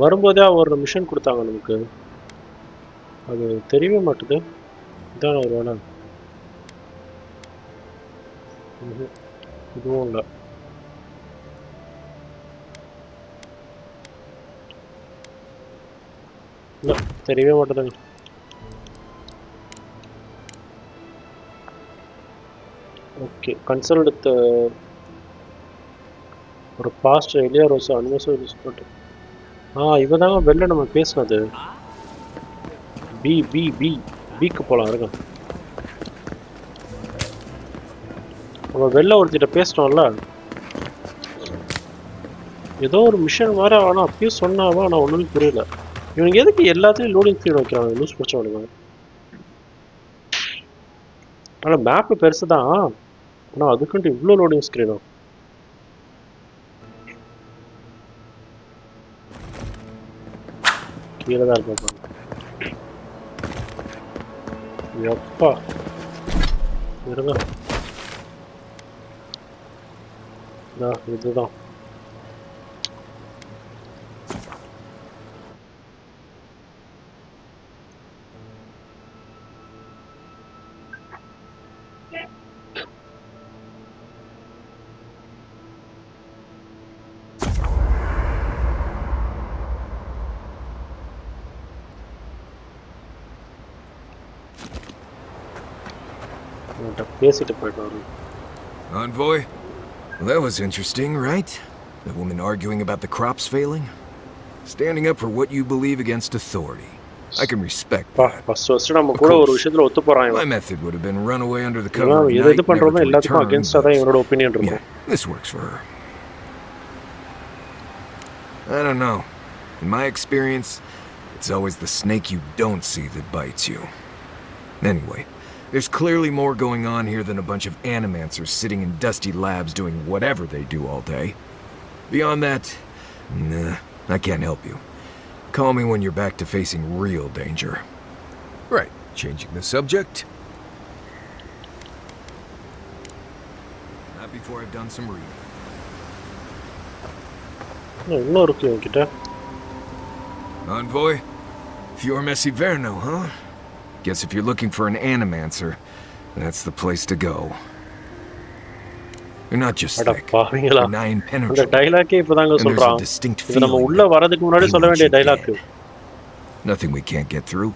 வரும்போதே ஒரு மிஷன் கொடுத்தாங்க நமக்கு அது தெரியவே மாட்டுது இதான் ஒரு வேலை இதுவும் இல்லை இல்லை தெரியவே மாட்டேதுங்க ஓகே கன்சல்ட் ஒரு பாஸ்ட் எலியா ரோஸ் அனிமேஷன் யூஸ் பண்ணிட்டு இவ தாங்க வெளில நம்ம பேசுனது பி பி பி பிக்கு போகலாம் இருங்க நம்ம வெளில ஒருத்திட்ட பேசினோம்ல ஏதோ ஒரு மிஷன் வேற ஆனால் அப்பயும் சொன்னாவா ஆனால் ஒன்றுமே புரியல இவனுக்கு எதுக்கு எல்லாத்தையும் லோடிங் ஸ்க்ரீன் வைக்கிறாங்க லூஸ் பிடிச்சவனுங்க ஆனால் மேப்பு பெருசு தான் ஆனால் அதுக்குன்ட்டு இவ்வளோ லோடிங் ஸ்க்ரீனும் கீழே தான் இருப்பாங்க எப்பா இருங்க இதுதான் பேசிட்டு போயிட்டு வரும்.
Envoy? Well, that was interesting, right? The woman arguing about the crops failing? Standing up for what you believe against authority. I can respect that.
நம்ம கூட ஒரு விஷயத்துல ஒத்து போறாங்க.
My method would have been run away under the cover of night,
எது பண்றோமோ எல்லாத்துக்கும் அகைன்ஸ்டா தான் இவனோட ஒபினியன் இருக்கும்.
This works for her. I don't know. In my experience, it's always the snake you don't see that bites you. Anyway, there's clearly more going on here than a bunch of animancers sitting in dusty labs doing whatever they do all day. Beyond that, nah, I can't help you. Call me when you're back to facing real danger. Right, changing the subject. Not before I've done some reading.
இன்னும் இருக்கு என்கிட்ட.
Envoy? Fior Messiverno, huh? Guess if you're looking for an animancer, that's the place to go. You're not just thick, you're nigh impenetrable.
அந்த டயலாக்கே இப்பதாங்க
And there's a
சொல்றான்.
distinct
இது நம்ம
feeling
உள்ள வரதுக்கு முன்னாடி
they
சொல்ல
want
வேண்டிய
you
dialogue.
dead. Nothing we can't get through,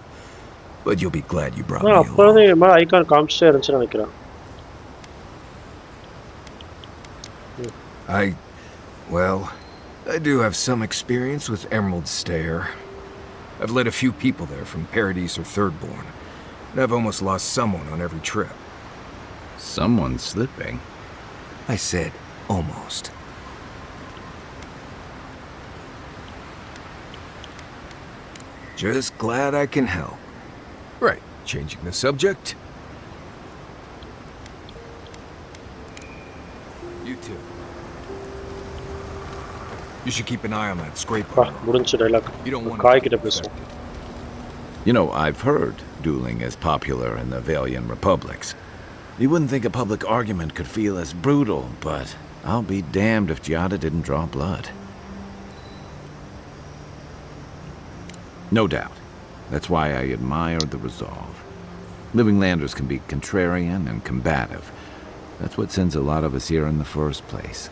but you'll be glad you brought me along.
அப்பவே இந்த மாதிரி ஐகான் காமிச்சிட்டே இருந்துச்சுன்னு நினைக்கிறேன்.
I do have some experience with Emerald Stair. I've led a few people there from Paradise or Thirdborn, and I've almost lost someone on every trip.
Someone slipping?
I said almost. Just glad I can help. Right, changing the subject. You too. You should keep an eye on that scraper.
முடிஞ்ச dialogue.
You don't want
காய் கிட்ட பேசுவோம்.
You know, I've heard dueling is popular in the Valian republics. You wouldn't think a public argument could feel as brutal, but I'll be damned if Giada didn't draw blood. No doubt. That's why I admire the resolve. Living Landers can be contrarian and combative. That's what sends a lot of us here in the first place.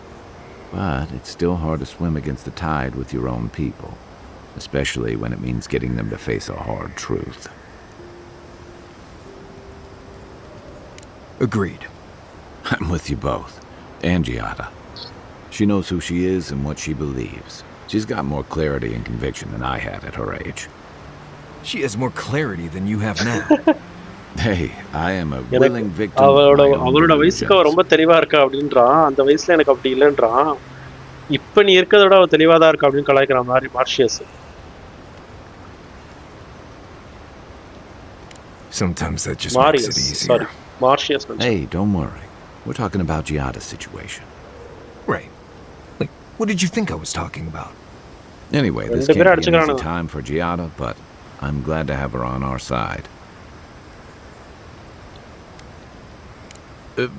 But it's still hard to swim against the tide with your own people, especially when it means getting them to face a hard truth.
Agreed.
I'm with you both. And Giada. She knows who she is and what she believes. She's got more clarity and conviction than I had at her age.
She has more clarity than you have now.
Hey, I am a willing victim.
அவளோட வயசுக்கு அவ ரொம்ப தெளிவா இருக்கா அப்படின்றான். அந்த வயசுல எனக்கு அப்படி இல்லைன்றான். இப்ப நீ இருக்கிறதோட அவ தெளிவா தான் இருக்கா அப்படின்னு கலாய்க்கிற மாதிரி மார்ஷியஸ்.
Sometimes that just makes it easier.
Sorry, Marcius.
Hey, don't worry. We're talking about Giada's situation.
Right. Like, what did you think I was talking about?
Anyway, this can't be an easy time for Giada, but I'm glad to have her on our side.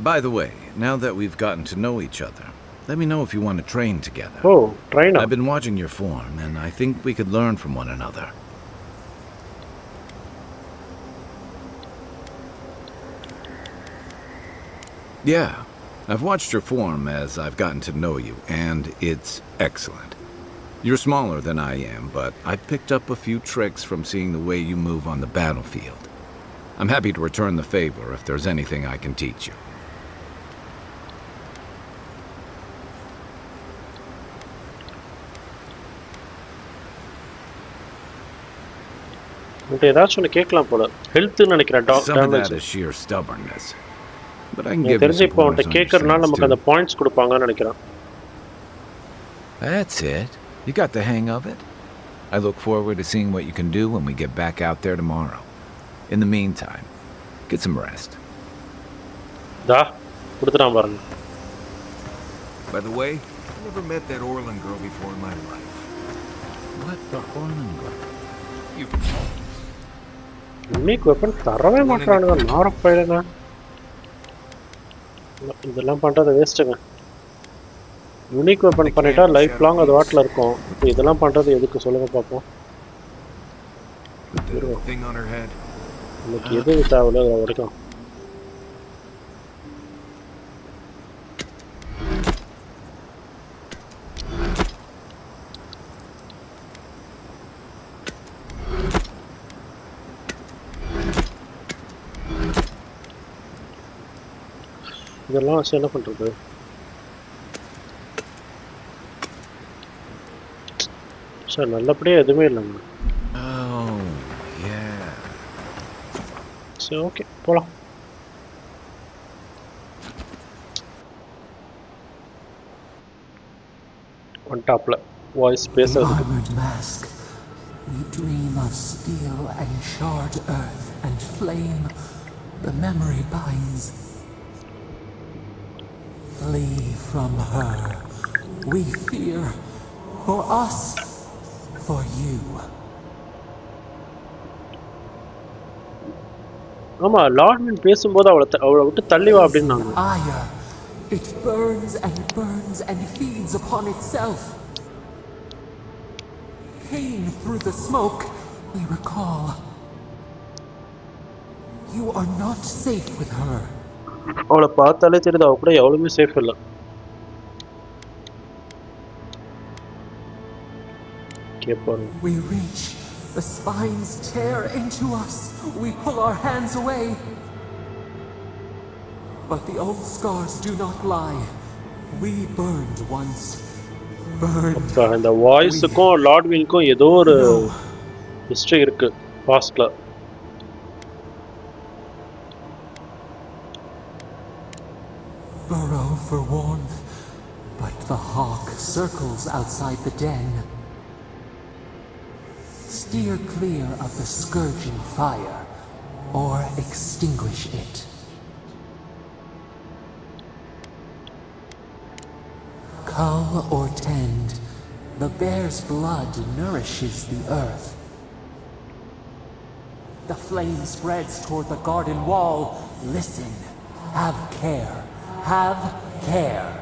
By the way, now that we've gotten to know each other, let me know if you want to train together.
Oh, train.
I've been watching your form, and I think we could learn from one another. Yeah, I've watched your form as I've gotten to know you, and it's excellent. You're smaller than I am, but I've picked up a few tricks from seeing the way you move on the battlefield. I'm happy to return the favor if there's anything I can teach you.
ஏதாச்சும் ஒன்று கேட்கலாம் போல. ஹெல்த்னு நினைக்கிறேன்.
Some of that is sheer stubbornness. But I can give you
தெரிஞ்சு
some
இப்போ அவன்கிட்ட
pointers on
கேட்கறதுனால
your
நமக்கு அந்த பாயிண்ட்ஸ் கொடுப்பாங்கன்னு நினைக்கிறேன்.
That's it. You got the hang of it. I look forward to seeing what you can do when we get back out there tomorrow. In the meantime, get some rest.
Da, கொடுத்துறான் பாருங்க.
By the way, I never met that Orlan girl before in my life.
What the Orlan girl?
You.
Unique weapon தரவே மாட்டானுங்க. நாரப்பையிலங்க. இதெல்லாம் பண்றது வேஸ்ட்டுங்க. Unique weapon பண்ணிட்டா life long அது வாட்டில் இருக்கும். இப்போ இதெல்லாம் பண்ணுறது எதுக்கு சொல்லுங்க பார்ப்போம். இன்னைக்கு எது தேவையில்ல அது வரைக்கும். இதெல்லாம் வச்சு என்ன பண்ணுறது? சார் நல்லபடியாக எதுவுமே இல்லைங்க. சரி ஓகே போகலாம். ஒன் டாப்பில் வாய்ஸ் பேசுறதுக்கு.
Armored mask. We dream of steel and charred earth and flame. The memory binds. Flee from her. We fear. For us. For you.
ஆமாம், லார்ட்வின் பேசும்போது அவளை விட்டு தள்ளி வா அப்படின்னாங்க.
Ire. It burns and feeds upon itself. Pain through the smoke, we recall. You are not safe with her.
அவளை பார்த்தாலே தெரியுது அவ கூட எவ்வளவுமே சேஃப் இல்லை.
We reach, the spines tear into us. We pull our hands away. But the old scars do not lie. We burned once. Burned.
இந்த வாய்ஸுக்கும் லார்ட்வினுக்கும் ஏதோ ஒரு history இருக்கு பாஸ்ட்ல.
Burrow for warmth, but the hawk circles outside the den. Steer clear of the scourging fire, or extinguish it. Cull or tend, the bear's blood nourishes the earth. The flame spreads toward the garden wall. Listen, have care, have care.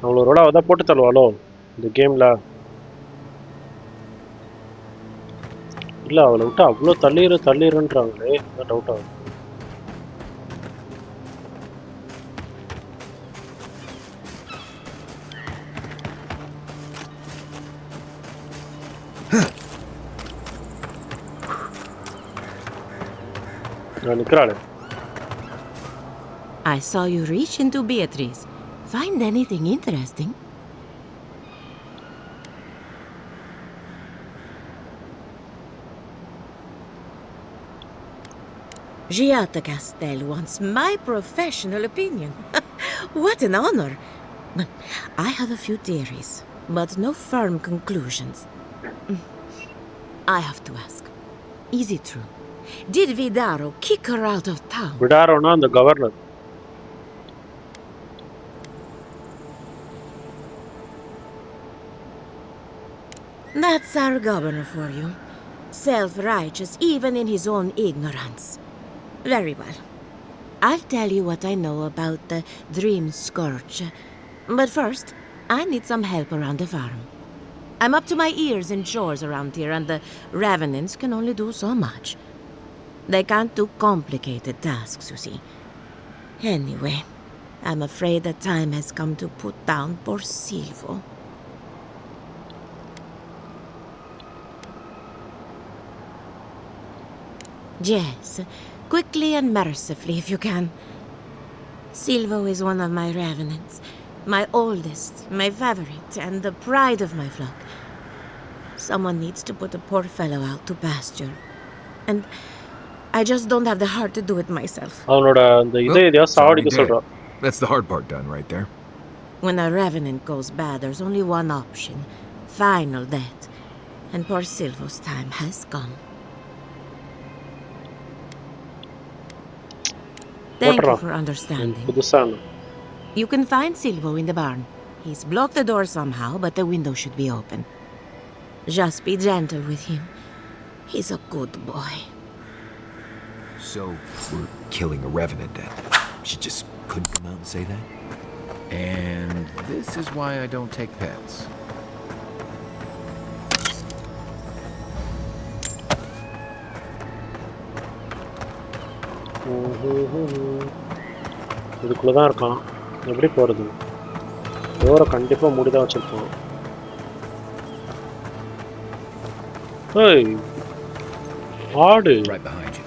அவளோட அவதான் போட்டு தருவாளோ இந்த கேம்ல? இல்லை, அவளை விட்டு அவ்வளோ தள்ளிடுன்றாங்களே, doubt ஆகுது. நிற்கிறாளே.
I saw you reach into Beatrice. Find anything interesting? Giata Castel wants my professional opinion. What an honor! I have a few theories, but no firm conclusions. I have to ask, is it true? Did Vidaro kick her out of town?
Vidaro the governor.
That's our governor for you. Self-righteous even in his own ignorance. Very well. I'll tell you what I know about the Dream Scourge. But first, I need some help around the farm. I'm up to my ears in chores around here, and the Revenants can only do so much. They can't do complicated tasks, you see. Anyway, I'm afraid the time has come to put down poor Silvo. Yes, quickly and mercifully if you can. Silvo is one of my Revenants. My oldest, my favorite, and the pride of my flock. Someone needs to put a poor fellow out to pasture. And I just don't have the heart to do it myself.
That's the hard part done right there.
When a Revenant goes bad, there's only one option. Final death. And poor Silvo's time has come. Thank you for understanding. You can find Silvo in the barn. He's blocked the door somehow, but the window should be open. Just be gentle with him. He's a good boy.
So, we're killing a Revenant then? She just couldn't come out and say that?
And this is why I don't take pets.
இதுக்குள்ள தான் இருக்கான். எப்படி போறது? டோரை கண்டிப்பா மூடிதான் வச்சிருப்போம். ஏய், ஆடு.
Right behind you.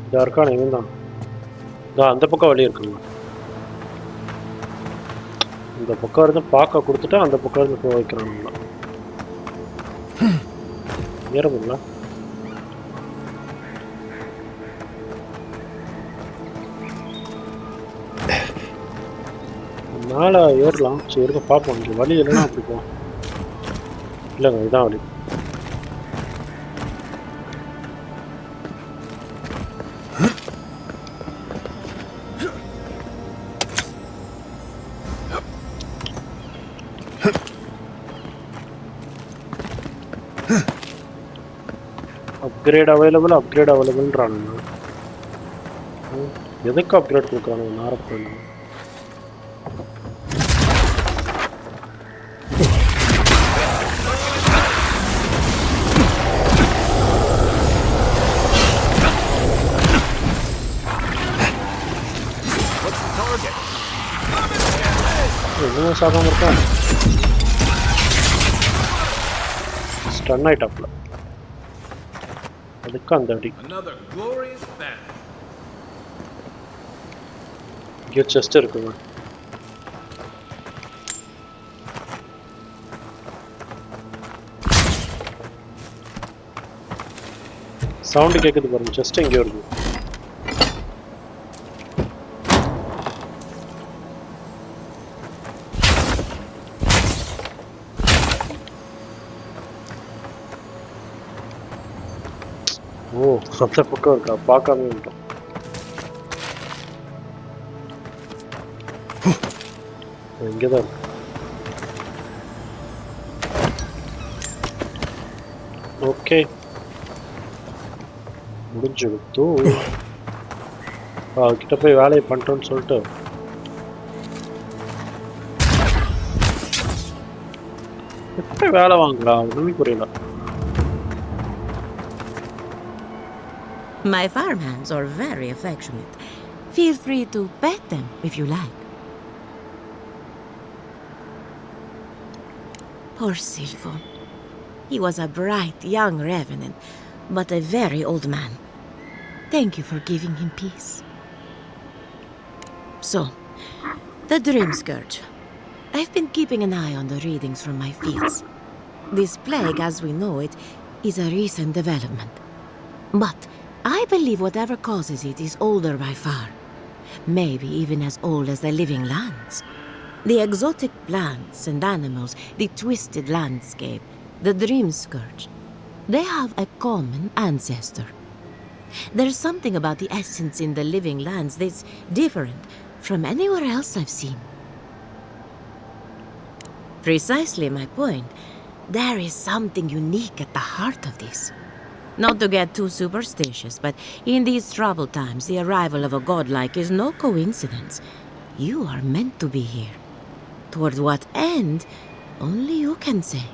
இதா இருக்கான், இவன் தான். அந்த பக்கம் வழி இருக்குங்க. இந்த பக்கம் இருந்து பார்க்க கொடுத்துட்டு அந்த பக்கம் இருந்து போக வைக்கிறானுங்களா? ஏறமுங்களா? மேலே ஏறலாம். சரி இருக்க பார்ப்போம். இங்கே வழி இல்லைன்னா அப்படி போவோம். இல்லைங்க, இதுதான் வழி. அப்கிரேட் அவைலபிள்ன்றானுங்க. எதுக்கு அப்கிரேட் கொடுக்குறானுங்க? நாரப்ப என்ன சாகாம இருக்கான்? ஸ்டன் ஆயிட்டாப்ல. அதுக்கு அந்த அடி. இங்கே செஸ்ட் இருக்குங்க. சவுண்டு கேட்குது பாருங்க. செஸ்ட் எங்கேயோ இருக்கு. ஓ, அந்த பக்கம் இருக்கா? பார்க்காம விட்டோம். இங்கேதான் இருக்கு. ஓகே, முடிஞ்சுடுத்து. கிட்ட போய் வேலையை பண்ணிட்டோன்னு சொல்லிட்டு எப்படி வேலை வாங்கலாம்? ஒன்றுமே புரியல.
My farmhands are very affectionate. Feel free to pet them if you like. Poor Silvo. He was a bright young revenant, but a very old man. Thank you for giving him peace. So, the Dream Scourge. I've been keeping an eye on the readings from my fields. This plague, as we know it, is a recent development. But I believe whatever causes it is older by far. Maybe even as old as the living lands. The exotic plants and animals, the twisted landscape, the Dream Scourge. They have a common ancestor. There's something about the essence in the living lands that's different from anywhere else I've seen. Precisely my point. There is something unique at the heart of this. Not to get too superstitious, but in these troubled times, the arrival of a godlike is no coincidence. You are meant to be here. Toward what end, only you can say.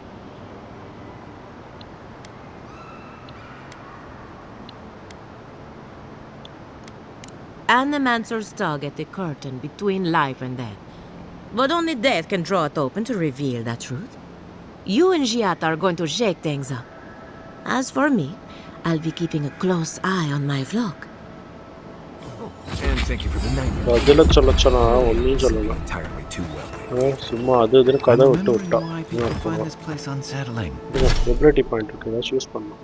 Animancer's target the curtain between life and death. But only death can draw it open to reveal that truth. You and Giat are going to shake things up. As for me, I'll be keeping a close eye on my flock.
And thank you for the night.
பதில சொல்லச்சனா ஒன்னும் சொல்லல.
Entirely too well.
சும்மா அது இதுன்னு கதை விட்டு விட்டா.
Find this place unsettling.
Stability point இருக்கு. அதை யூஸ் பண்ணலாம்.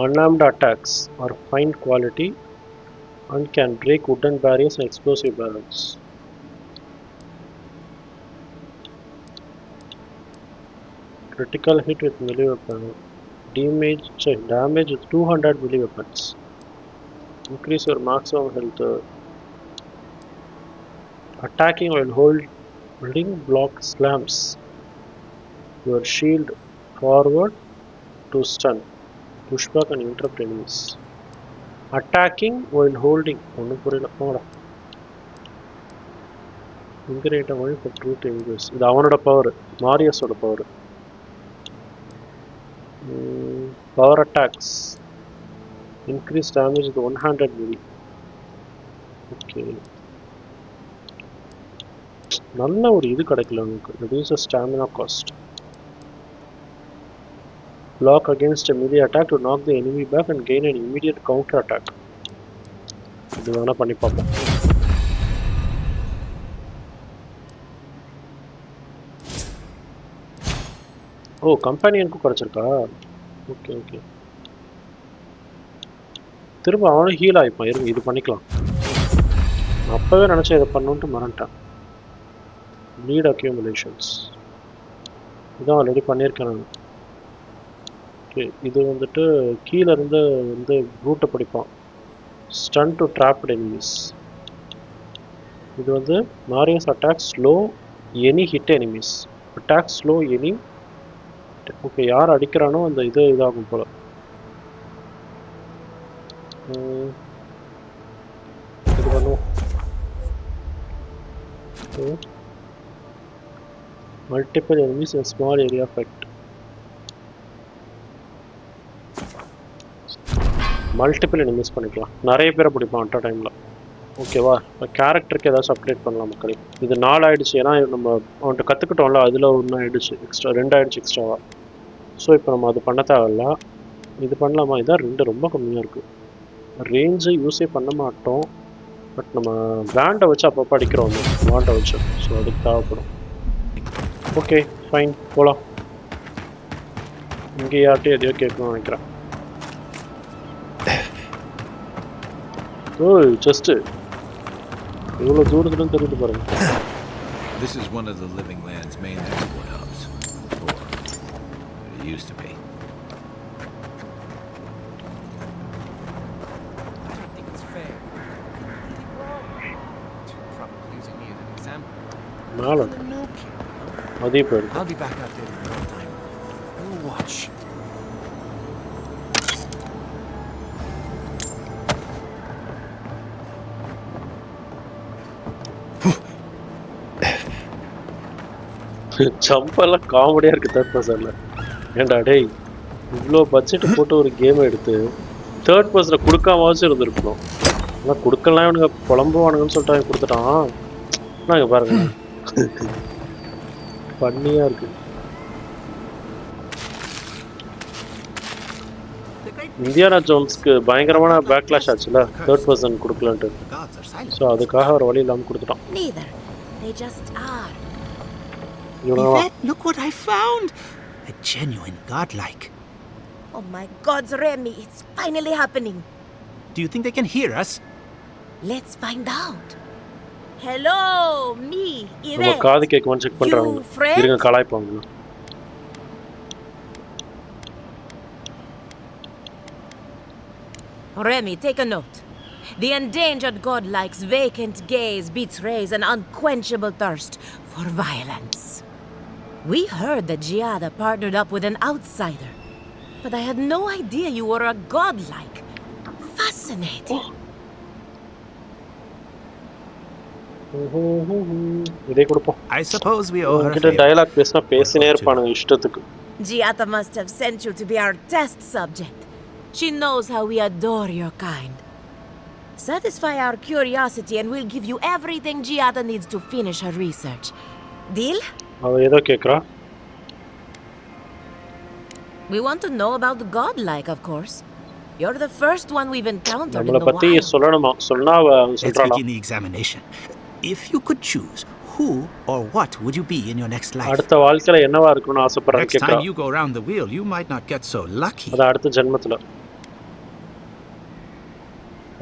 Unarmed attacks are fine quality and can break wooden barriers and explosive barrels. Critical hit with melee weapon. Damage with 200 melee weapons. Increase your maximum health. Attacking while holding block slams your shield forward to stun, push back and interrupt enemies. Attacking while holding. ஒன்றும் புரியல போங்கடா. Increase a while for true to ingress. இது அவனோட power, மாரியஸோட power. Power attacks. Increase damage with 100 milli. Okay. நல்ல ஒரு இது கிடைக்கல நமக்கு. Reduce the stamina cost. Block against a melee attack to knock the enemy back and gain an immediate counter attack. இது வேணா பண்ணி பார்ப்போம். ஓ கம்பெனியனுக்கும் கிடைச்சிருக்கா? Okay okay. திரும்ப அவனும் ஹீல் ஆகிப்பான். இருங்க இது பண்ணிக்கலாம். அப்போவே நினச்சேன் இதை பண்ணணுன்ட்டு மறந்துட்டேன். நீட் அக்யூமுலேஷன்ஸ் இதான் ஆல்ரெடி பண்ணியிருக்கேன் நான். ஓகே இது வந்துட்டு கீழே இருந்து வந்து ரூட்டை படிப்பான். Stun to trapped enemies. இது வந்து Marius attack slow any hit enemies. Attack slow any. Okay யார் அடிக்கிறானோ அந்த இது இதாகும் போல. இது பண்ணுவோம். Multiple enemies in a small area effect. Multiple enemies பண்ணிக்கலாம். நிறைய பேரை பிடிப்பான் அட் அ டைமில். ஓகேவா? கேரக்டருக்கு ஏதாச்சும் அப்டேட் பண்ணலாம் மக்களே. இது 4 ஆகிடுச்சு. ஏன்னா நம்ம அவன்கிட்ட கற்றுக்கிட்டோம்ல, அதில் 1 ஆகிடுச்சு எக்ஸ்ட்ரா, 2 ஆகிடுச்சு எக்ஸ்ட்ராவா. ஸோ இப்போ நம்ம அது பண்ண தேவையில்ல. இது பண்ணலாமா? இதான் 2 ரொம்ப கம்மியாக இருக்குது. ரேஞ்சு யூஸே பண்ண மாட்டோம். பட் நம்ம பேண்டை வச்சு அப்பப்போ அடிக்கிறோம் வாண்டை வச்சு. ஸோ அதுக்கு தேவைப்படும். ஓகே ஃபைன் போகலாம். இங்கே யார்கிட்டையும் எதையோ கேட்கணும்னு நினைக்கிறேன். ஓ ஜஸ்ட்டு இவ்வளோ தூரத்துலன்னு தெரிஞ்சு பாருங்க.
This is one of the living land's main export hubs. Or it used to be.
I don't think it's fair. Probably using me as an example.
மேலே அதே போயிரு.
I'll be back out there in no time. We'll watch.
ஜம்பெல்லாம் காமெடியாக இருக்குது third பர்சனில். ஏன்டா டேய் இவ்வளோ budget போட்டு ஒரு கேம் எடுத்து தேர்ட் பர்சனில் கொடுக்காமச்சும் இருந்திருக்கணும். ஆனால் கொடுக்கலாம் இவனுங்க புலம்புவானுங்கன்னு சொல்லிட்டு அவன் கொடுத்துட்டான். நாங்கள் பாருங்க பண்ணியாக இருக்குது. இந்தியானா ஜோன்ஸ்க்கு பயங்கரமான பேக்லாஷ் ஆச்சுல தேர்ட் பர்சன் கொடுக்கலன்ட்டு. ஸோ அதுக்காக ஒரு வழி இல்லாமல் கொடுத்துட்டான்.
Yvette, look what I found! A genuine godlike.
Oh my gods, Remy, it's finally happening.
Do you think they can hear us?
Let's find out. Hello, me,
நம்ம
Yvette.
காது கேட்குமான்னு check பண்ணுறாங்க. இருங்க கலாய்ப்பாங்க.
Remy, take a note. The endangered godlike's vacant gaze betrays an unquenchable thirst for violence. We heard that Giada partnered up with an outsider, but I had no idea you were a godlike. Fascinating.
இதே கொடுப்போம்.
I suppose we owe her a
கிட்ட
favor.
Dialogue பேசினா பேசினே இருப்பானுங்க இஷ்டத்துக்கு.
Giada must have sent you to be our test subject. She knows how we adore your kind. Satisfy our curiosity and we'll give you everything Giada needs to finish her research. Deal?
அவ ஏதோ கேட்குறா.
We want to know about the godlike, of course. You're the first one we've encountered in
நம்மளை
the
பற்றி
wild.
சொல்லணுமா? சொன்னா அவ
Let's
சொல்றாளா?
begin the examination. If you could choose, who or what would you be in your next life?
அடுத்த வாழ்க்கையில என்னவா இருக்கணும்னு ஆசைப்படுறான்னு
Next
கேட்குறா.
time you go around the wheel, you might not get so lucky.
அது அடுத்த ஜென்மத்தில்.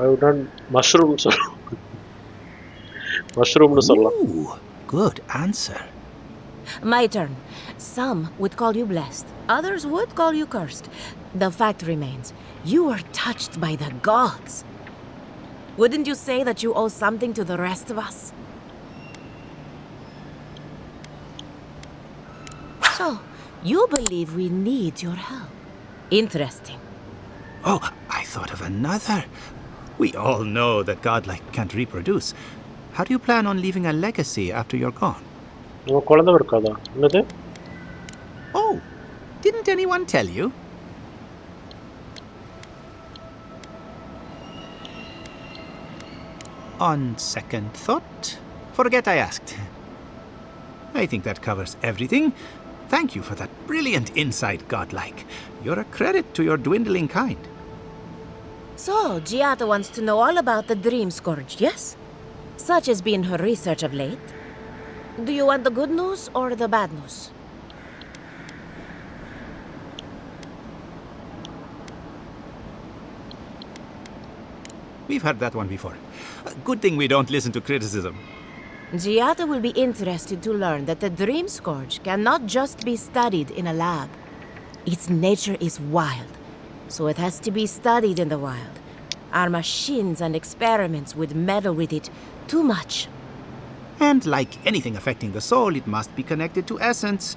அதுதான் mushroom சொல்லலாம். மஷ்ரூம்னு சொல்லலாம்.
Ooh, good answer.
My turn. Some would call you blessed. Others would call you cursed. The fact remains, you were touched by the gods. Wouldn't you say that you owe something to the rest of us? So, you believe we need your help. Interesting.
Oh, I thought of another. We all know that godlike can't reproduce. How do you plan on leaving a legacy after you're gone? Oh, didn't anyone tell you? On second thought, forget I asked. I think that covers everything. Thank you for that brilliant insight, godlike. You're a credit to your dwindling kind.
So, Giada wants to know all about the Dream Scourge, yes? Such has been her research of late. Do you want the good news or the bad news?
We've heard that one before. Good thing we don't listen to criticism.
Giada will be interested to learn that the Dream Scourge cannot just be studied in a lab. Its nature is wild, so it has to be studied in the wild. Our machines and experiments would meddle with it too much.
And like anything affecting the soul, it must be connected to essence.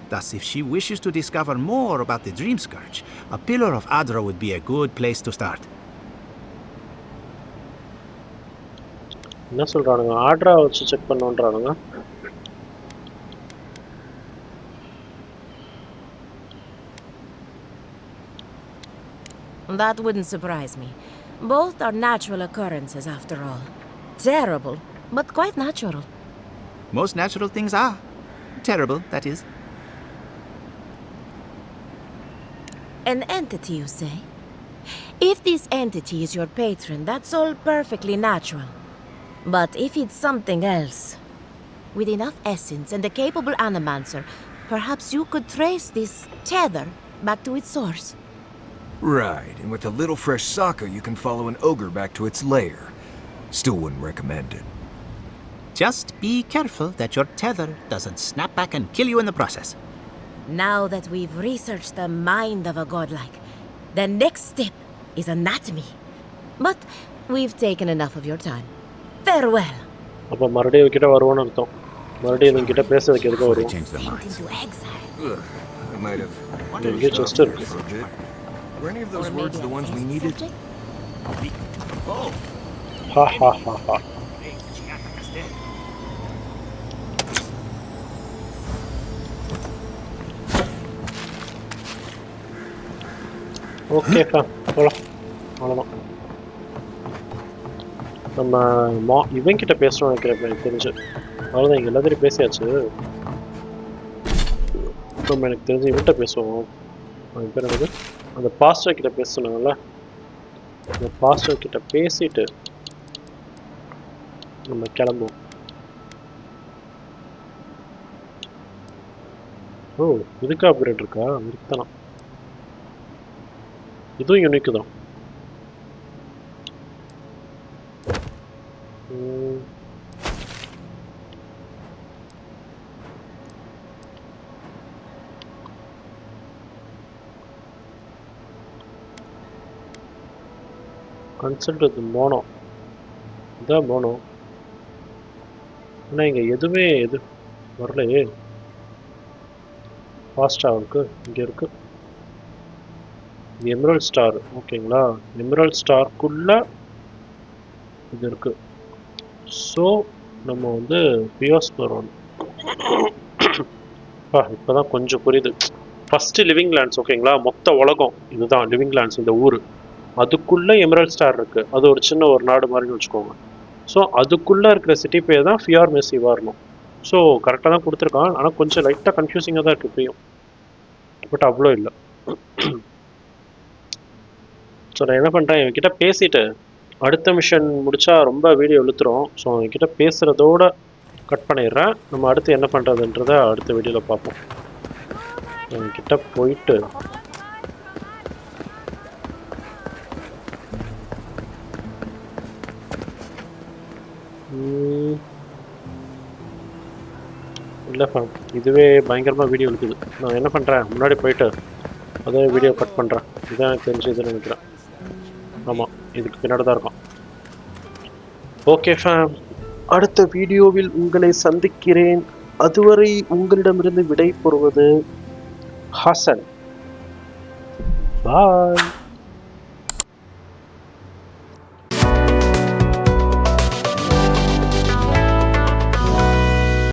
Thus, if she wishes to discover more about the Dream Scourge, a Pillar of Adra would be a good place to start.
என்ன சொல்றானுங்க ஆர்டரா வச்சு check பண்ணோன்றானுங்க
That wouldn't surprise me. Both are natural occurrences after all. Terrible, but quite natural.
Most natural things are. Terrible, that is.
An entity, you say? If this entity is your patron, that's all perfectly natural. But if it's something else, with enough essence and a capable animancer, perhaps you could trace this tether back to its source.
Right, and with a little fresh soccer, you can follow an ogre back to its lair. Still wouldn't recommend it.
Just be careful that your tether doesn't snap back and kill you in the process.
Now that we've researched the mind of a godlike, the next step is anatomy. But we've taken enough of your time. Farewell.
அப்ப மறுபடியும் இவகிட்ட வருவோம்னு அர்த்தம் மறுபடியும் இவங்கிட்ட பேச வைக்கிறதுக்கு வருவோம் இங்கே ஜஸ்ட் இருக்கு
Were any of those words the ones we needed?
Ha ha ha ha. Okay போலாம் அவ்வளோதான் நம்ம இவங்கிட்ட பேசணும்னு நினைக்கிறேன் எனக்கு தெரிஞ்சு அவ்வளோதான் இங்கே எல்லாத்தையும் பேசியாச்சு நம்ம எனக்கு தெரிஞ்சு இவன்கிட்ட பேசுவோம் அவன் பேர் என்னது அந்த பாஸ்டர் கிட்ட பேச சொன்னாங்கல்ல அந்த பாஸ்டர் கிட்ட பேசிட்டு நம்ம கிளம்புவோம் ஓ இதுக்கு அப்கிரேட் இருக்கா இருக்குதானா இதுவும் யூனிக் தான் கன்சல்ட் வித் மோனோ இதான் மோனோ ஆனால் இங்கே எதுவுமே எது வரலையே ஃபாஸ்ட்டாக இருக்கு இங்கே இருக்கு எமரல்ட் ஸ்டார் ஓகேங்களா எமரல்ட் ஸ்டார்க்குள்ள இது இருக்கு ஸோ நம்ம வந்து பியோஸ்பர் ஒன் இப்போ தான் கொஞ்சம் புரியுது ஃபஸ்ட்டு லிவிங் லேண்ட்ஸ் ஓகேங்களா மொத்த உலகம் இதுதான் லிவிங் லேண்ட்ஸ் இந்த ஊர் அதுக்குள்ளே எமரல்ட் ஸ்டார் இருக்குது அது ஒரு சின்ன ஒரு நாடு மாதிரின்னு வச்சுக்கோங்க ஸோ அதுக்குள்ளே இருக்கிற சிட்டி பேர் தான் ஃபியார் மெஸ்ஸிவாக வரணும் ஸோ கரெக்டாக தான் கொடுத்துருக்கான் ஆனால் கொஞ்சம் லைட்டாக கன்ஃபியூசிங்காக தான் இருக்குது இப்பயும் பட் அவ்வளோ இல்லை ஸோ நான் என்ன பண்ணுறேன் என்கிட்ட பேசிட்டு அடுத்த மிஷன் முடித்தா ரொம்ப வீடியோ இழுத்துரும் ஸோ என்கிட்ட பேசுகிறதோட கட் பண்ணிடுறேன் நம்ம அடுத்து என்ன பண்ணுறதுன்றதை அடுத்த வீடியோவில் பார்ப்போம் என்கிட்ட போயிட்டு இல்லை ஃபேம் இதுவே பயங்கரமாக வீடியோ இருக்குது நான் என்ன பண்ணுறேன் முன்னாடி போயிட்டு அதே வீடியோ கட் பண்ணுறேன் இதான் எனக்கு தெரிஞ்சதுன்னு நினைக்கிறேன் ஆமாம் இதுக்கு பின்னாடி தான் இருக்கும் ஓகே ஃபேம் அடுத்த வீடியோவில் உங்களை சந்திக்கிறேன் அதுவரை உங்களிடமிருந்து விடை பெறுவது ஹசன் Bye.